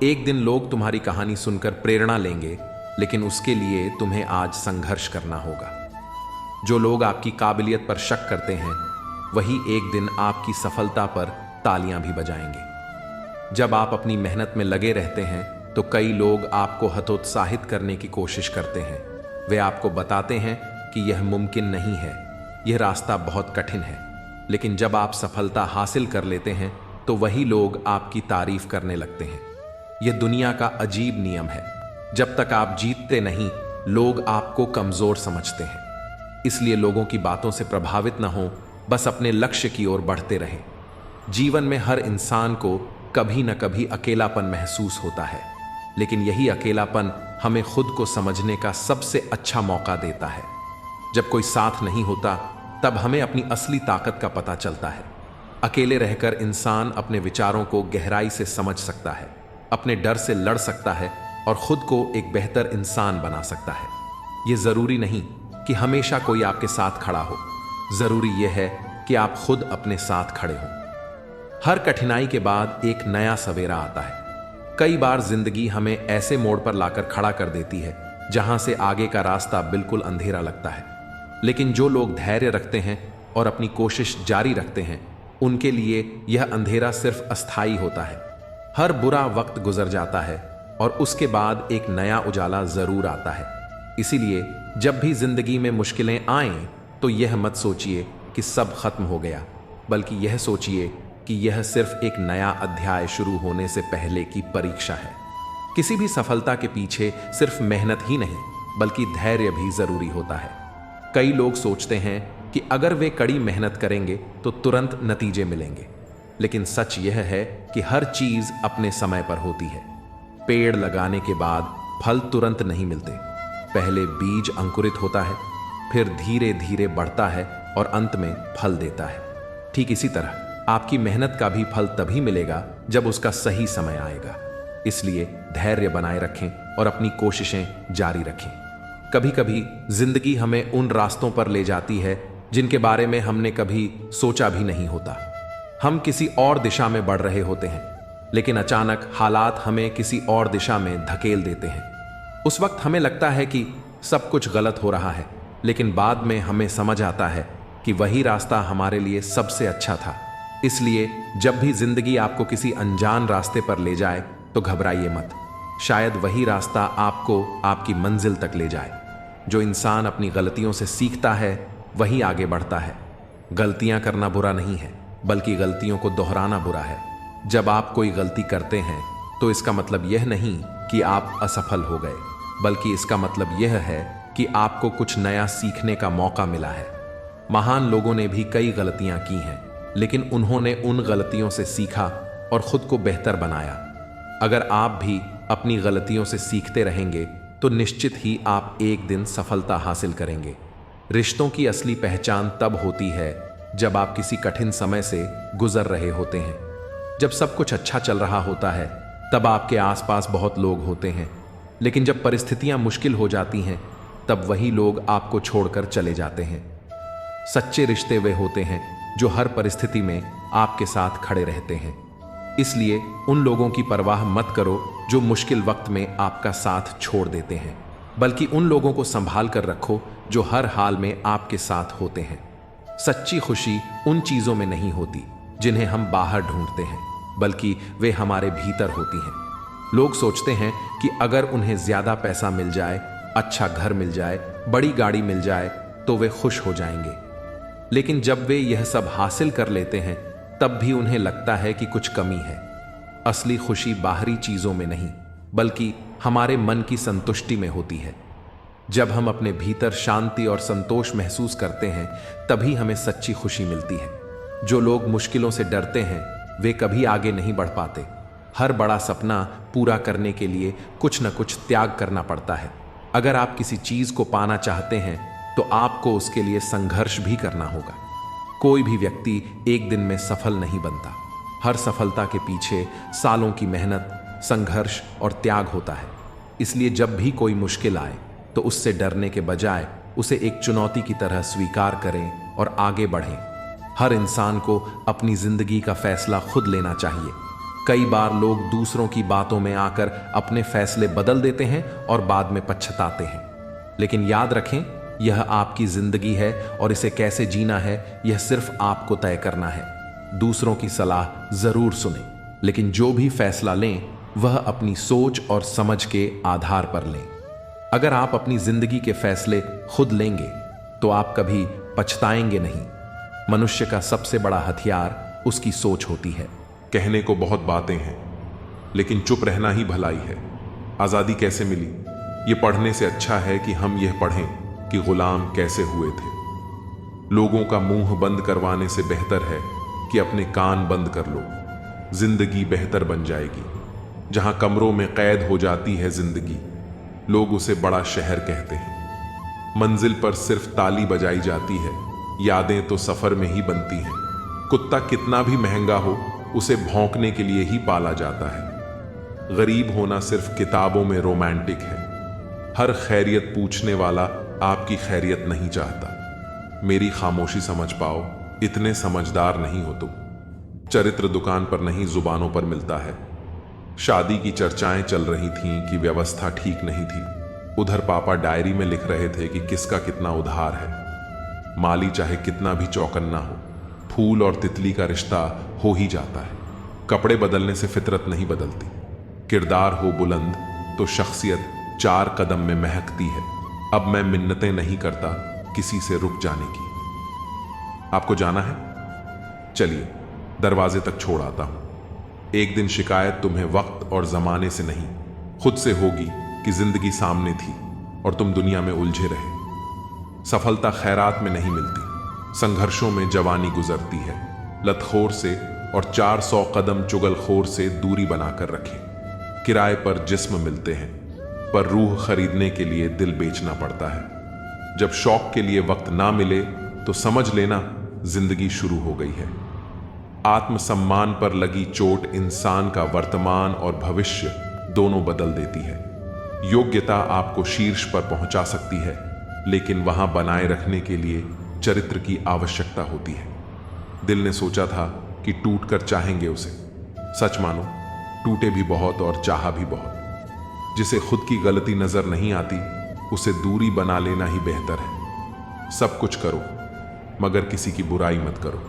एक दिन लोग तुम्हारी कहानी सुनकर प्रेरणा लेंगे, लेकिन उसके लिए तुम्हें आज संघर्ष करना होगा। जो लोग आपकी काबिलियत पर शक करते हैं वही एक दिन आपकी सफलता पर तालियां भी बजाएंगे। जब आप अपनी मेहनत में लगे रहते हैं तो कई लोग आपको हतोत्साहित करने की कोशिश करते हैं। वे आपको बताते हैं कि यह मुमकिन नहीं है, यह रास्ता बहुत कठिन है। लेकिन जब आप सफलता हासिल कर लेते हैं तो वही लोग आपकी तारीफ करने लगते हैं। यह दुनिया का अजीब नियम है। जब तक आप जीतते नहीं, लोग आपको कमजोर समझते हैं। इसलिए लोगों की बातों से प्रभावित न हो बस अपने लक्ष्य की ओर बढ़ते रहें। जीवन में हर इंसान को कभी न कभी अकेलापन महसूस होता है, लेकिन यही अकेलापन हमें खुद को समझने का सबसे अच्छा मौका देता है। जब कोई साथ नहीं होता, तब हमें अपनी असली ताकत का पता चलता है। अकेले रहकर इंसान अपने विचारों को गहराई से समझ सकता है, अपने डर से लड़ सकता है और खुद को एक बेहतर इंसान बना सकता है। ये जरूरी नहीं कि हमेशा कोई आपके साथ खड़ा हो, जरूरी यह है कि आप खुद अपने साथ खड़े हों। हर कठिनाई के बाद एक नया सवेरा आता है। कई बार जिंदगी हमें ऐसे मोड़ पर लाकर खड़ा कर देती है जहां से आगे का रास्ता बिल्कुल अंधेरा लगता है, लेकिन जो लोग धैर्य रखते हैं और अपनी कोशिश जारी रखते हैं, उनके लिए यह अंधेरा सिर्फ अस्थायी होता है। हर बुरा वक्त गुजर जाता है और उसके बाद एक नया उजाला जरूर आता है। इसीलिए जब भी जिंदगी में मुश्किलें आएं, तो यह मत सोचिए कि सब खत्म हो गया, बल्कि यह सोचिए कि यह सिर्फ एक नया अध्याय शुरू होने से पहले की परीक्षा है। किसी भी सफलता के पीछे सिर्फ मेहनत ही नहीं, बल्कि धैर्य भी जरूरी होता है। कई लोग सोचते हैं कि अगर वे कड़ी मेहनत करेंगे तो तुरंत नतीजे मिलेंगे, लेकिन सच यह है कि हर चीज अपने समय पर होती है। पेड़ लगाने के बाद फल तुरंत नहीं मिलते। पहले बीज अंकुरित होता है, फिर धीरे धीरे बढ़ता है और अंत में फल देता है। ठीक इसी तरह आपकी मेहनत का भी फल तभी मिलेगा जब उसका सही समय आएगा। इसलिए धैर्य बनाए रखें और अपनी कोशिशें जारी रखें। कभी कभी जिंदगी हमें उन रास्तों पर ले जाती है जिनके बारे में हमने कभी सोचा भी नहीं होता। हम किसी और दिशा में बढ़ रहे होते हैं, लेकिन अचानक हालात हमें किसी और दिशा में धकेल देते हैं। उस वक्त हमें लगता है कि सब कुछ गलत हो रहा है, लेकिन बाद में हमें समझ आता है कि वही रास्ता हमारे लिए सबसे अच्छा था। इसलिए जब भी जिंदगी आपको किसी अनजान रास्ते पर ले जाए तो घबराइए मत। शायद वही रास्ता आपको आपकी मंजिल तक ले जाए। जो इंसान अपनी गलतियों से सीखता है वही आगे बढ़ता है। गलतियां करना बुरा नहीं है, बल्कि गलतियों को दोहराना बुरा है। जब आप कोई गलती करते हैं तो इसका मतलब यह नहीं कि आप असफल हो गए, बल्कि इसका मतलब यह है कि आपको कुछ नया सीखने का मौका मिला है। महान लोगों ने भी कई गलतियां की हैं, लेकिन उन्होंने उन गलतियों से सीखा और खुद को बेहतर बनाया। अगर आप भी अपनी गलतियों से सीखते रहेंगे तो निश्चित ही आप एक दिन सफलता हासिल करेंगे। रिश्तों की असली पहचान तब होती है जब आप किसी कठिन समय से गुजर रहे होते हैं। जब सब कुछ अच्छा चल रहा होता है तब आपके आसपास बहुत लोग होते हैं, लेकिन जब परिस्थितियां मुश्किल हो जाती हैं तब वही लोग आपको छोड़कर चले जाते हैं। सच्चे रिश्ते वे होते हैं जो हर परिस्थिति में आपके साथ खड़े रहते हैं। इसलिए उन लोगों की परवाह मत करो जो मुश्किल वक्त में आपका साथ छोड़ देते हैं, बल्कि उन लोगों को संभाल कर रखो जो हर हाल में आपके साथ होते हैं। सच्ची खुशी उन चीजों में नहीं होती जिन्हें हम बाहर ढूंढते हैं, बल्कि वे हमारे भीतर होती हैं। लोग सोचते हैं कि अगर उन्हें ज्यादा पैसा मिल जाए, अच्छा घर मिल जाए, बड़ी गाड़ी मिल जाए तो वे खुश हो जाएंगे। लेकिन जब वे यह सब हासिल कर लेते हैं तब भी उन्हें लगता है कि कुछ कमी है। असली खुशी बाहरी चीजों में नहीं, बल्कि हमारे मन की संतुष्टि में होती है। जब हम अपने भीतर शांति और संतोष महसूस करते हैं तभी हमें सच्ची खुशी मिलती है। जो लोग मुश्किलों से डरते हैं वे कभी आगे नहीं बढ़ पाते। हर बड़ा सपना पूरा करने के लिए कुछ न कुछ त्याग करना पड़ता है। अगर आप किसी चीज को पाना चाहते हैं तो आपको उसके लिए संघर्ष भी करना होगा। कोई भी व्यक्ति एक दिन में सफल नहीं बनता। हर सफलता के पीछे सालों की मेहनत, संघर्ष और त्याग होता है। इसलिए जब भी कोई मुश्किल आए तो उससे डरने के बजाय उसे एक चुनौती की तरह स्वीकार करें और आगे बढ़ें। हर इंसान को अपनी जिंदगी का फैसला खुद लेना चाहिए। कई बार लोग दूसरों की बातों में आकर अपने फैसले बदल देते हैं और बाद में पछताते हैं, लेकिन याद रखें, यह आपकी जिंदगी है और इसे कैसे जीना है यह सिर्फ आपको तय करना है। दूसरों की सलाह जरूर सुनें, लेकिन जो भी फैसला लें वह अपनी सोच और समझ के आधार पर लें। अगर आप अपनी जिंदगी के फैसले खुद लेंगे तो आप कभी पछताएंगे नहीं। मनुष्य का सबसे बड़ा हथियार उसकी सोच होती है। कहने को बहुत बातें हैं, लेकिन चुप रहना ही भलाई है। आजादी कैसे मिली? ये पढ़ने से अच्छा है कि हम यह पढ़ें कि गुलाम कैसे हुए थे। लोगों का मुंह बंद करवाने से बेहतर है कि अपने कान बंद कर लो। जिंदगी बेहतर बन जाएगी। जहां कमरों में कैद हो जाती है जिंदगी, लोग उसे बड़ा शहर कहते हैं। मंजिल पर सिर्फ ताली बजाई जाती है, यादें तो सफर में ही बनती हैं। कुत्ता कितना भी महंगा हो, उसे भौंकने के लिए ही पाला जाता है। गरीब होना सिर्फ किताबों में रोमांटिक है। हर खैरियत पूछने वाला आपकी खैरियत नहीं चाहता। मेरी खामोशी समझ पाओ, इतने समझदार नहीं हो तुम। चरित्र दुकान पर नहीं, जुबानों पर मिलता है। शादी की चर्चाएं चल रही थीं कि व्यवस्था ठीक नहीं थी। उधर पापा डायरी में लिख रहे थे कि किसका कितना उधार है। माली चाहे कितना भी चौकन्ना हो, फूल और तितली का रिश्ता हो ही जाता है। कपड़े बदलने से फितरत नहीं बदलती। किरदार हो बुलंद तो शख्सियत 4 कदम में महकती है। अब मैं मिन्नतें नहीं करता किसी से रुक जाने की। आपको जाना है? चलिए दरवाजे तक छोड़ आता हूं। एक दिन शिकायत तुम्हें वक्त और जमाने से नहीं, खुद से होगी कि जिंदगी सामने थी और तुम दुनिया में उलझे रहे। सफलता खैरात में नहीं मिलती, संघर्षों में जवानी गुजरती है। लतखोर से और 400 कदम चुगलखोर से दूरी बनाकर रखें। किराए पर जिस्म मिलते हैं, पर रूह खरीदने के लिए दिल बेचना पड़ता है। जब शौक के लिए वक्त ना मिले तो समझ लेना जिंदगी शुरू हो गई है। आत्मसम्मान पर लगी चोट इंसान का वर्तमान और भविष्य दोनों बदल देती है। योग्यता आपको शीर्ष पर पहुंचा सकती है, लेकिन वहां बनाए रखने के लिए चरित्र की आवश्यकता होती है। दिल ने सोचा था कि टूट कर चाहेंगे उसे। सच मानो, टूटे भी बहुत और चाहा भी बहुत। जिसे खुद की गलती नजर नहीं आती, उसे दूरी बना लेना ही बेहतर है। सब कुछ करो, मगर किसी की बुराई मत करो,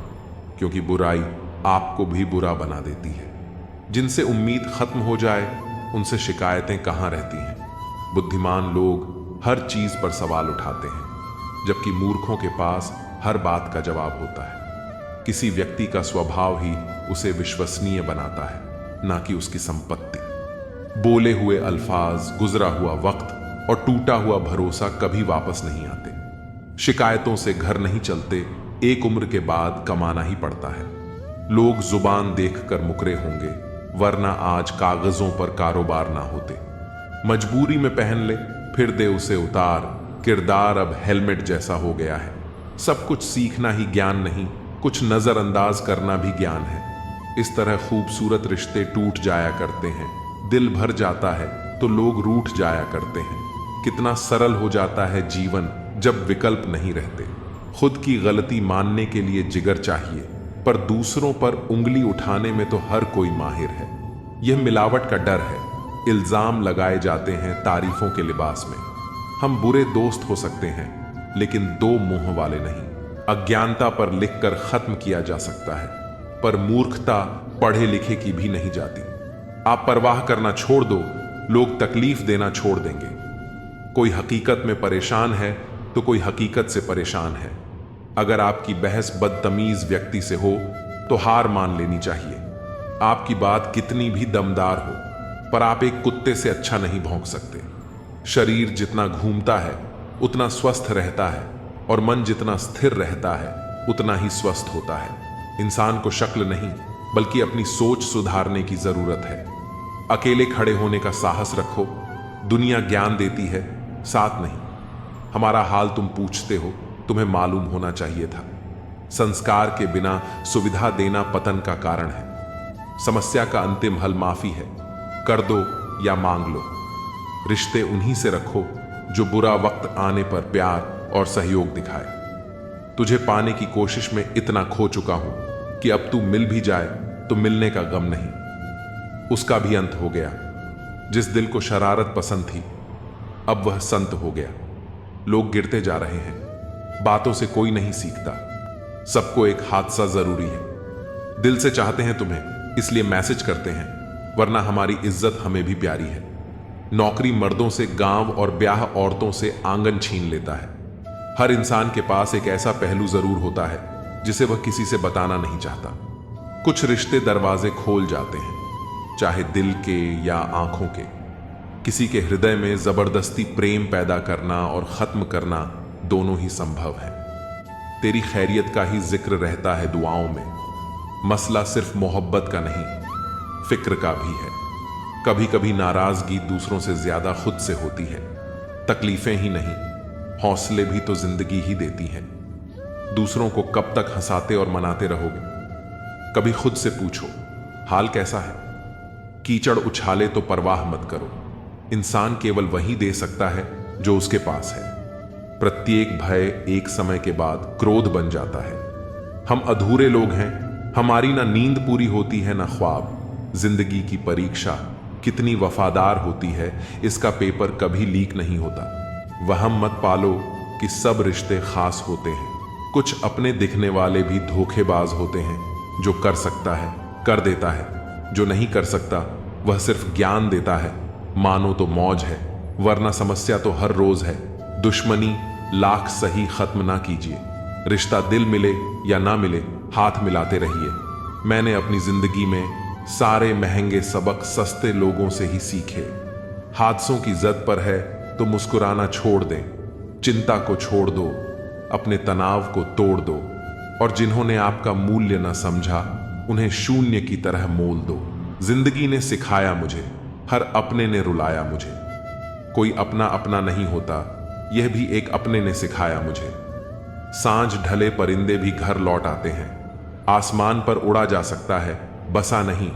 क्योंकि बुराई आपको भी बुरा बना देती है। जिनसे उम्मीद खत्म हो जाए, उनसे शिकायतें कहां रहती हैं। बुद्धिमान लोग हर चीज पर सवाल उठाते हैं, जबकि मूर्खों के पास हर बात का जवाब होता है। किसी व्यक्ति का स्वभाव ही उसे विश्वसनीय बनाता है, ना कि उसकी संपत्ति। बोले हुए अल्फाज, गुजरा हुआ वक्त और टूटा हुआ भरोसा कभी वापस नहीं आते। शिकायतों से घर नहीं चलते, एक उम्र के बाद कमाना ही पड़ता है। लोग जुबान देखकर मुकरे होंगे, वरना आज कागजों पर कारोबार ना होते। मजबूरी में पहन ले, फिर दे उसे उतार। किरदार अब हेलमेट जैसा हो गया है। सब कुछ सीखना ही ज्ञान नहीं, कुछ नजरअंदाज करना भी ज्ञान है। इस तरह खूबसूरत रिश्ते टूट जाया करते हैं। दिल भर जाता है तो लोग रूठ जाया करते हैं। कितना सरल हो जाता है जीवन जब विकल्प नहीं रहते। खुद की गलती मानने के लिए जिगर चाहिए, पर दूसरों पर उंगली उठाने में तो हर कोई माहिर है। यह मिलावट का डर है। इल्जाम लगाए जाते हैं तारीफों के लिबास में। हम बुरे दोस्त हो सकते हैं, लेकिन 2 मुंह वाले नहीं। अज्ञानता पर लिखकर खत्म किया जा सकता है, पर मूर्खता पढ़े लिखे की भी नहीं जाती। आप परवाह करना छोड़ दो, लोग तकलीफ देना छोड़ देंगे। कोई हकीकत में परेशान है तो कोई हकीकत से परेशान है। अगर आपकी बहस बदतमीज व्यक्ति से हो तो हार मान लेनी चाहिए। आपकी बात कितनी भी दमदार हो, पर आप एक कुत्ते से अच्छा नहीं भौंक सकते। शरीर जितना घूमता है उतना स्वस्थ रहता है, और मन जितना स्थिर रहता है उतना ही स्वस्थ होता है। इंसान को शक्ल नहीं, बल्कि अपनी सोच सुधारने की जरूरत है। अकेले खड़े होने का साहस रखो। दुनिया ज्ञान देती है, साथ नहीं। हमारा हाल तुम पूछते हो, तुम्हें मालूम होना चाहिए था। संस्कार के बिना सुविधा देना पतन का कारण है। समस्या का अंतिम हल माफी है। कर दो या मांग लो। रिश्ते उन्हीं से रखो जो बुरा वक्त आने पर प्यार और सहयोग दिखाए। तुझे पाने की कोशिश में इतना खो चुका हूं कि अब तू मिल भी जाए तो मिलने का गम नहीं। उसका भी अंत हो गया। जिस दिल को शरारत पसंद थी, अब वह संत हो गया। लोग गिरते जा रहे हैं। बातों से कोई नहीं सीखता। सबको एक हादसा जरूरी है। दिल से चाहते हैं तुम्हें, इसलिए मैसेज करते हैं, वरना हमारी इज्जत हमें भी प्यारी है। नौकरी मर्दों से गांव और ब्याह औरतों से आंगन छीन लेता है। हर इंसान के पास एक ऐसा पहलू जरूर होता है जिसे वह किसी से बताना नहीं चाहता। कुछ रिश्ते दरवाजे खोल जाते हैं, चाहे दिल के या आंखों के। किसी के हृदय में जबरदस्ती प्रेम पैदा करना और खत्म करना दोनों ही संभव है। तेरी खैरियत का ही जिक्र रहता है दुआओं में। मसला सिर्फ मोहब्बत का नहीं, फिक्र का भी है। कभी कभी नाराजगी दूसरों से ज्यादा खुद से होती है। तकलीफें ही नहीं, हौसले भी तो जिंदगी ही देती है। दूसरों को कब तक हंसाते और मनाते रहोगे? कभी खुद से पूछो, हाल कैसा है? कीचड़ उछाले तो परवाह मत करो। इंसान केवल वही दे सकता है जो उसके पास है। प्रत्येक भय एक समय के बाद क्रोध बन जाता है। हम अधूरे लोग हैं, हमारी ना नींद पूरी होती है ना ख्वाब। जिंदगी की परीक्षा कितनी वफादार होती है, इसका पेपर कभी लीक नहीं होता। वहम मत पालो कि सब रिश्ते खास होते हैं। कुछ अपने दिखने वाले भी धोखेबाज होते हैं। जो कर सकता है कर देता है, जो नहीं कर सकता वह सिर्फ ज्ञान देता है। मानो तो मौज है, वरना समस्या तो हर रोज है। दुश्मनी लाख सही खत्म ना कीजिए। रिश्ता दिल मिले या ना मिले, हाथ मिलाते रहिए। मैंने अपनी जिंदगी में सारे महंगे सबक सस्ते लोगों से ही सीखे। हादसों की जद पर है तो मुस्कुराना छोड़ दें। चिंता को छोड़ दो, अपने तनाव को तोड़ दो, और जिन्होंने आपका मूल्य न समझा उन्हें शून्य की तरह मोल दो। जिंदगी ने सिखाया मुझे, हर अपने ने रुलाया मुझे। कोई अपना अपना नहीं होता, यह भी एक अपने ने सिखाया मुझे। सांझ ढले परिंदे भी घर लौट आते हैं। आसमान पर उड़ा जा सकता है, बसा नहीं।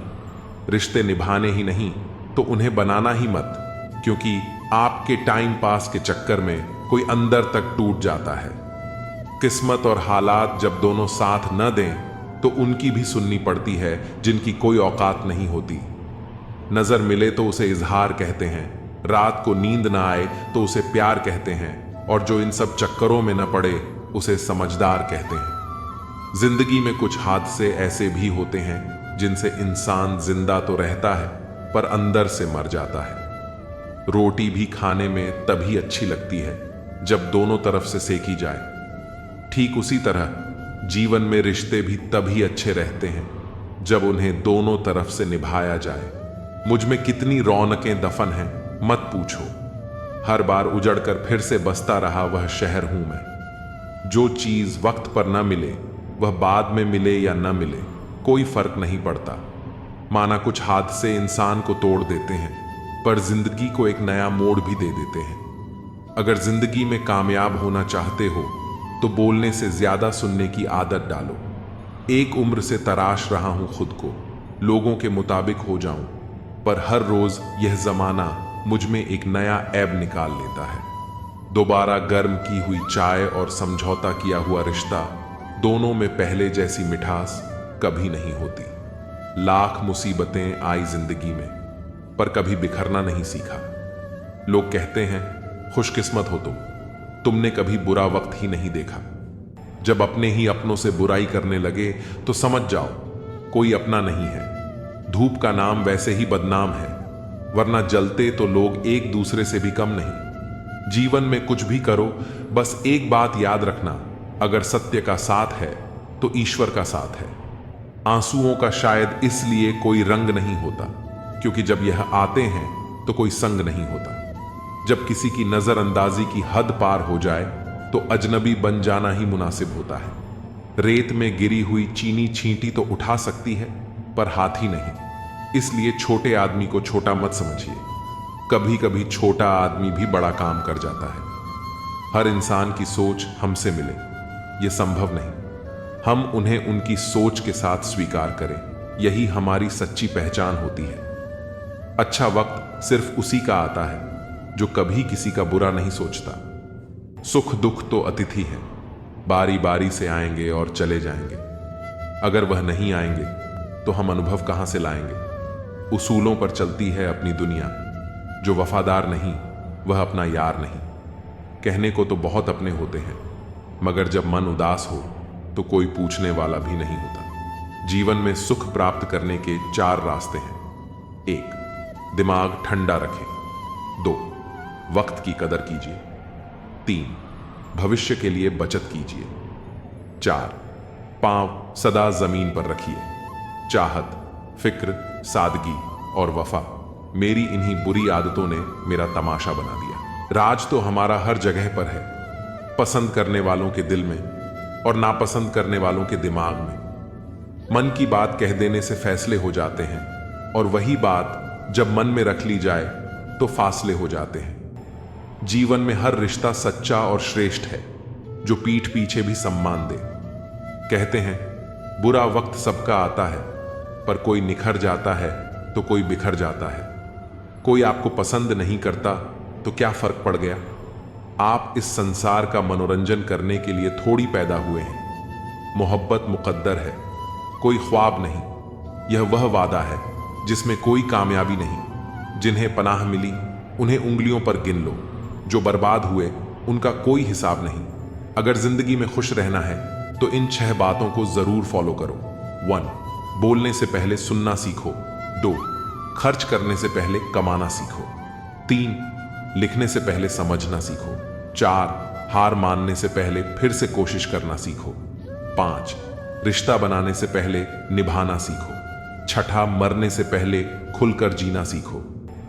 रिश्ते निभाने ही नहीं तो उन्हें बनाना ही मत, क्योंकि आपके टाइम पास के चक्कर में कोई अंदर तक टूट जाता है। किस्मत और हालात जब दोनों साथ न दें तो उनकी भी सुननी पड़ती है जिनकी कोई औकात नहीं होती। नजर मिले तो उसे इजहार कहते हैं, रात को नींद ना आए तो उसे प्यार कहते हैं, और जो इन सब चक्करों में न पड़े उसे समझदार कहते हैं। जिंदगी में कुछ हादसे ऐसे भी होते हैं जिनसे इंसान जिंदा तो रहता है पर अंदर से मर जाता है। रोटी भी खाने में तभी अच्छी लगती है जब दोनों तरफ से सेकी जाए। ठीक उसी तरह जीवन में रिश्ते भी तभी अच्छे रहते हैं जब उन्हें दोनों तरफ से निभाया जाए। मुझ में कितनी रौनकें दफन हैं मत पूछो। हर बार उजड़कर फिर से बसता रहा वह शहर हूं मैं। जो चीज वक्त पर न मिले वह बाद में मिले या न मिले कोई फर्क नहीं पड़ता। माना कुछ हादसे इंसान को तोड़ देते हैं पर जिंदगी को एक नया मोड़ भी दे देते हैं। अगर जिंदगी में कामयाब होना चाहते हो तो बोलने से ज्यादा सुनने की आदत डालो। एक उम्र से तराश रहा हूं खुद को, लोगों के मुताबिक हो जाऊं, पर हर रोज यह जमाना मुझ में एक नया ऐब निकाल लेता है। दोबारा गर्म की हुई चाय और समझौता किया हुआ रिश्ता, दोनों में पहले जैसी मिठास कभी नहीं होती। लाख मुसीबतें आई जिंदगी में पर कभी बिखरना नहीं सीखा। लोग कहते हैं खुशकिस्मत हो तुमने कभी बुरा वक्त ही नहीं देखा। जब अपने ही अपनों से बुराई करने लगे तो समझ जाओ कोई अपना नहीं है। धूप का नाम वैसे ही बदनाम है, वरना जलते तो लोग एक दूसरे से भी कम नहीं। जीवन में कुछ भी करो, बस एक बात याद रखना, अगर सत्य का साथ है तो ईश्वर का साथ है। आंसुओं का शायद इसलिए कोई रंग नहीं होता क्योंकि जब यह आते हैं तो कोई संग नहीं होता। जब किसी की नजरअंदाजी की हद पार हो जाए तो अजनबी बन जाना ही मुनासिब होता है। रेत में गिरी हुई चीनी छींटी तो उठा सकती है पर हाथी नहीं। इसलिए छोटे आदमी को छोटा मत समझिए। कभी कभी छोटा आदमी भी बड़ा काम कर जाता है। हर इंसान की सोच हमसे मिले यह संभव नहीं। हम उन्हें उनकी सोच के साथ स्वीकार करें, यही हमारी सच्ची पहचान होती है। अच्छा वक्त सिर्फ उसी का आता है जो कभी किसी का बुरा नहीं सोचता। सुख दुख तो अतिथि हैं, बारी बारी से आएंगे और चले जाएंगे। अगर वह नहीं आएंगे तो हम अनुभव कहां से लाएंगे। उसूलों पर चलती है अपनी दुनिया, जो वफादार नहीं वह अपना यार नहीं। कहने को तो बहुत अपने होते हैं, मगर जब मन उदास हो तो कोई पूछने वाला भी नहीं होता। जीवन में सुख प्राप्त करने के 4 रास्ते हैं। 1. दिमाग ठंडा रखें। 2. वक्त की कदर कीजिए। 3. भविष्य के लिए बचत कीजिए। 4. पांव सदा जमीन पर रखिए। चाहत, फिक्र, सादगी और वफा, मेरी इन्हीं बुरी आदतों ने मेरा तमाशा बना दिया। राज तो हमारा हर जगह पर है, पसंद करने वालों के दिल में। और नापसंद करने वालों के दिमाग में। मन की बात कह देने से फैसले हो जाते हैं, और वही बात जब मन में रख ली जाए तो फासले हो जाते हैं। जीवन में हर रिश्ता सच्चा और श्रेष्ठ है जो पीठ पीछे भी सम्मान दे। कहते हैं बुरा वक्त सबका आता है, पर कोई निखर जाता है तो कोई बिखर जाता है। कोई आपको पसंद नहीं करता तो क्या फर्क पड़ गया? आप इस संसार का मनोरंजन करने के लिए थोड़ी पैदा हुए हैं। मोहब्बत मुकद्दर है, कोई ख्वाब नहीं। यह वह वादा है जिसमें कोई कामयाबी नहीं। जिन्हें पनाह मिली उन्हें उंगलियों पर गिन लो, जो बर्बाद हुए उनका कोई हिसाब नहीं। अगर जिंदगी में खुश रहना है तो इन 6 बातों को जरूर फॉलो करो। 1. बोलने से पहले सुनना सीखो। 2. खर्च करने से पहले कमाना सीखो। 3. लिखने से पहले समझना सीखो। 4. हार मानने से पहले फिर से कोशिश करना सीखो। 5. रिश्ता बनाने से पहले निभाना सीखो। 6. मरने से पहले खुलकर जीना सीखो।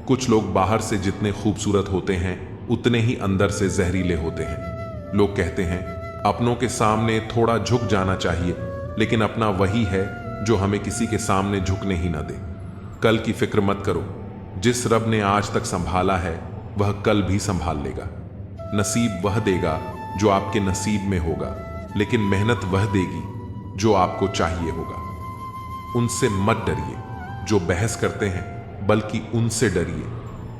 कुछ लोग बाहर से जितने खूबसूरत होते हैं उतने ही अंदर से जहरीले होते हैं। लोग कहते हैं अपनों के सामने थोड़ा झुक जाना चाहिए, लेकिन अपना वही है जो हमें किसी के सामने झुकने ही ना दे। कल की फिक्र मत करो, जिस रब ने आज तक संभाला है वह कल भी संभाल लेगा। नसीब वह देगा जो आपके नसीब में होगा, लेकिन मेहनत वह देगी जो आपको चाहिए होगा। उनसे मत डरिए जो बहस करते हैं, बल्कि उनसे डरिए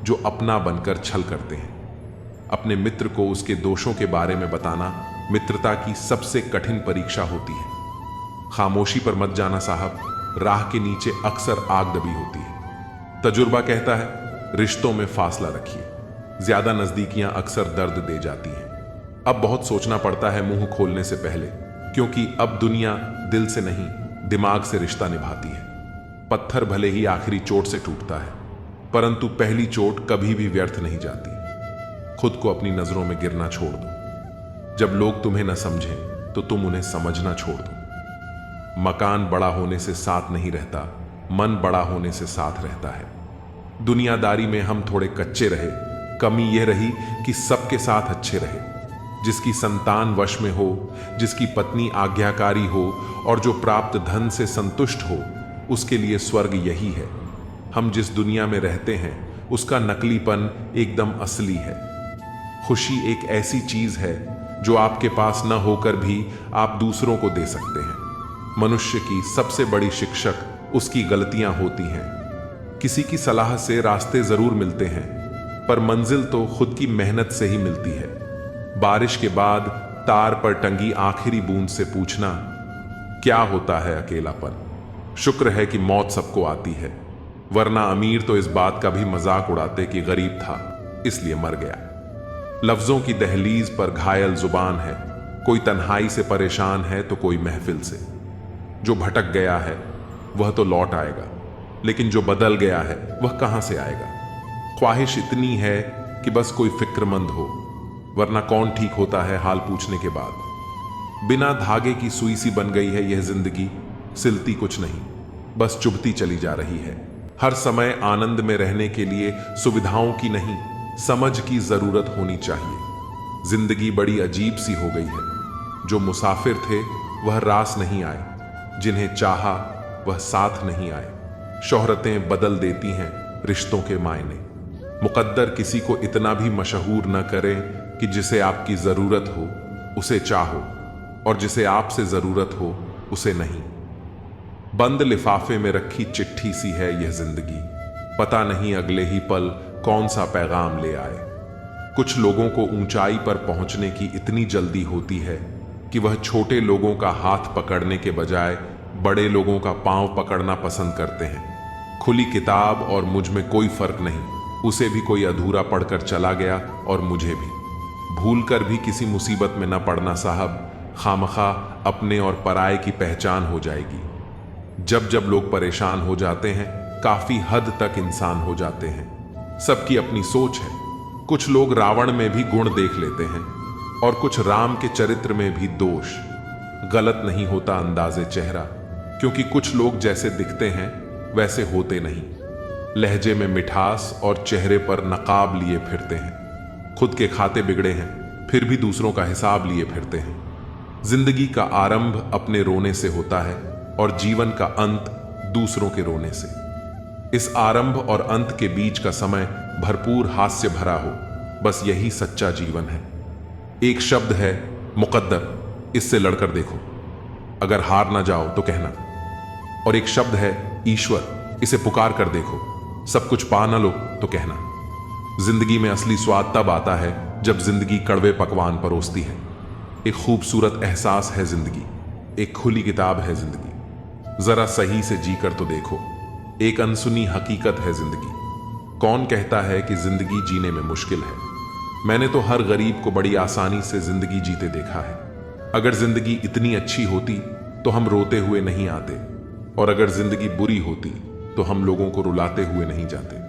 जो अपना बनकर छल करते हैं। अपने मित्र को उसके दोषों के बारे में बताना मित्रता की सबसे कठिन परीक्षा होती है। खामोशी पर मत जाना साहब, राह के नीचे अक्सर आग दबी होती है। तजुर्बा कहता है रिश्तों में फासला रखिए, ज्यादा नजदीकियां अक्सर दर्द दे जाती हैं। अब बहुत सोचना पड़ता है मुंह खोलने से पहले, क्योंकि अब दुनिया दिल से नहीं दिमाग से रिश्ता निभाती है। पत्थर भले ही आखिरी चोट से टूटता है, परंतु पहली चोट कभी भी व्यर्थ नहीं जाती। खुद को अपनी नजरों में गिरना छोड़ दो। जब लोग तुम्हें न समझें तो तुम उन्हें समझना छोड़ दो। मकान बड़ा होने से साथ नहीं रहता, मन बड़ा होने से साथ रहता है। दुनियादारी में हम थोड़े कच्चे रहे, कमी यह रही कि सबके साथ अच्छे रहे। जिसकी संतान वश में हो, जिसकी पत्नी आज्ञाकारी हो और जो प्राप्त धन से संतुष्ट हो, उसके लिए स्वर्ग यही है। हम जिस दुनिया में रहते हैं उसका नकलीपन एकदम असली है। खुशी एक ऐसी चीज है जो आपके पास न होकर भी आप दूसरों को दे सकते हैं। मनुष्य की सबसे बड़ी शिक्षक उसकी गलतियां होती हैं। किसी की सलाह से रास्ते जरूर मिलते हैं, पर मंजिल तो खुद की मेहनत से ही मिलती है। बारिश के बाद तार पर टंगी आखिरी बूंद से पूछना क्या होता है अकेलापन। शुक्र है कि मौत सबको आती है, वरना अमीर तो इस बात का भी मजाक उड़ाते कि गरीब था इसलिए मर गया। लफ्जों की दहलीज पर घायल जुबान है, कोई तन्हाई से परेशान है तो कोई महफिल से। जो भटक गया है वह तो लौट आएगा, लेकिन जो बदल गया है वह कहां से आएगा। ख्वाहिश इतनी है कि बस कोई फिक्रमंद हो, वरना कौन ठीक होता है हाल पूछने के बाद। बिना धागे की सुई सी बन गई है यह जिंदगी, सिलती कुछ नहीं, बस चुभती चली जा रही है। हर समय आनंद में रहने के लिए सुविधाओं की नहीं, समझ की जरूरत होनी चाहिए। जिंदगी बड़ी अजीब सी हो गई है। जो मुसाफिर थे वह रास नहीं आए, जिन्हें चाहा वह साथ नहीं आए। शोहरतें बदल देती हैं रिश्तों के मायने। मुकद्दर किसी को इतना भी मशहूर न करें कि जिसे आपकी जरूरत हो उसे चाहो, और जिसे आपसे जरूरत हो उसे नहीं। बंद लिफाफे में रखी चिट्ठी सी है यह जिंदगी, पता नहीं अगले ही पल कौन सा पैगाम ले आए। कुछ लोगों को ऊंचाई पर पहुंचने की इतनी जल्दी होती है कि वह छोटे लोगों का हाथ पकड़ने के बजाय बड़े लोगों का पांव पकड़ना पसंद करते हैं। खुली किताब और मुझ में कोई फर्क नहीं, उसे भी कोई अधूरा पढ़कर चला गया और मुझे भी। भूलकर भी किसी मुसीबत में न पड़ना साहब, खामखा अपने और पराये की पहचान हो जाएगी। जब जब लोग परेशान हो जाते हैं काफी हद तक इंसान हो जाते हैं। सबकी अपनी सोच है। कुछ लोग रावण में भी गुण देख लेते हैं और कुछ राम के चरित्र में भी दोष। गलत नहीं होता अंदाजे चेहरा, क्योंकि कुछ लोग जैसे दिखते हैं वैसे होते नहीं। लहजे में मिठास और चेहरे पर नकाब लिए फिरते हैं। खुद के खाते बिगड़े हैं फिर भी दूसरों का हिसाब लिए फिरते हैं। जिंदगी का आरंभ अपने रोने से होता है और जीवन का अंत दूसरों के रोने से। इस आरंभ और अंत के बीच का समय भरपूर हास्य भरा हो, बस यही सच्चा जीवन है। एक शब्द है मुकद्दर, इससे लड़कर देखो, अगर हार ना जाओ तो कहना। और एक शब्द है ईश्वर, इसे पुकार कर देखो, सब कुछ पा ना लो तो कहना। जिंदगी में असली स्वाद तब आता है जब जिंदगी कड़वे पकवान परोसती है। एक खूबसूरत एहसास है जिंदगी, एक खुली किताब है जिंदगी, जरा सही से जी कर तो देखो, एक अनसुनी हकीकत है जिंदगी। कौन कहता है कि जिंदगी जीने में मुश्किल है? मैंने तो हर गरीब को बड़ी आसानी से जिंदगी जीते देखा है। अगर जिंदगी इतनी अच्छी होती तो हम रोते हुए नहीं आते, और अगर जिंदगी बुरी होती तो हम लोगों को रुलाते हुए नहीं जाते।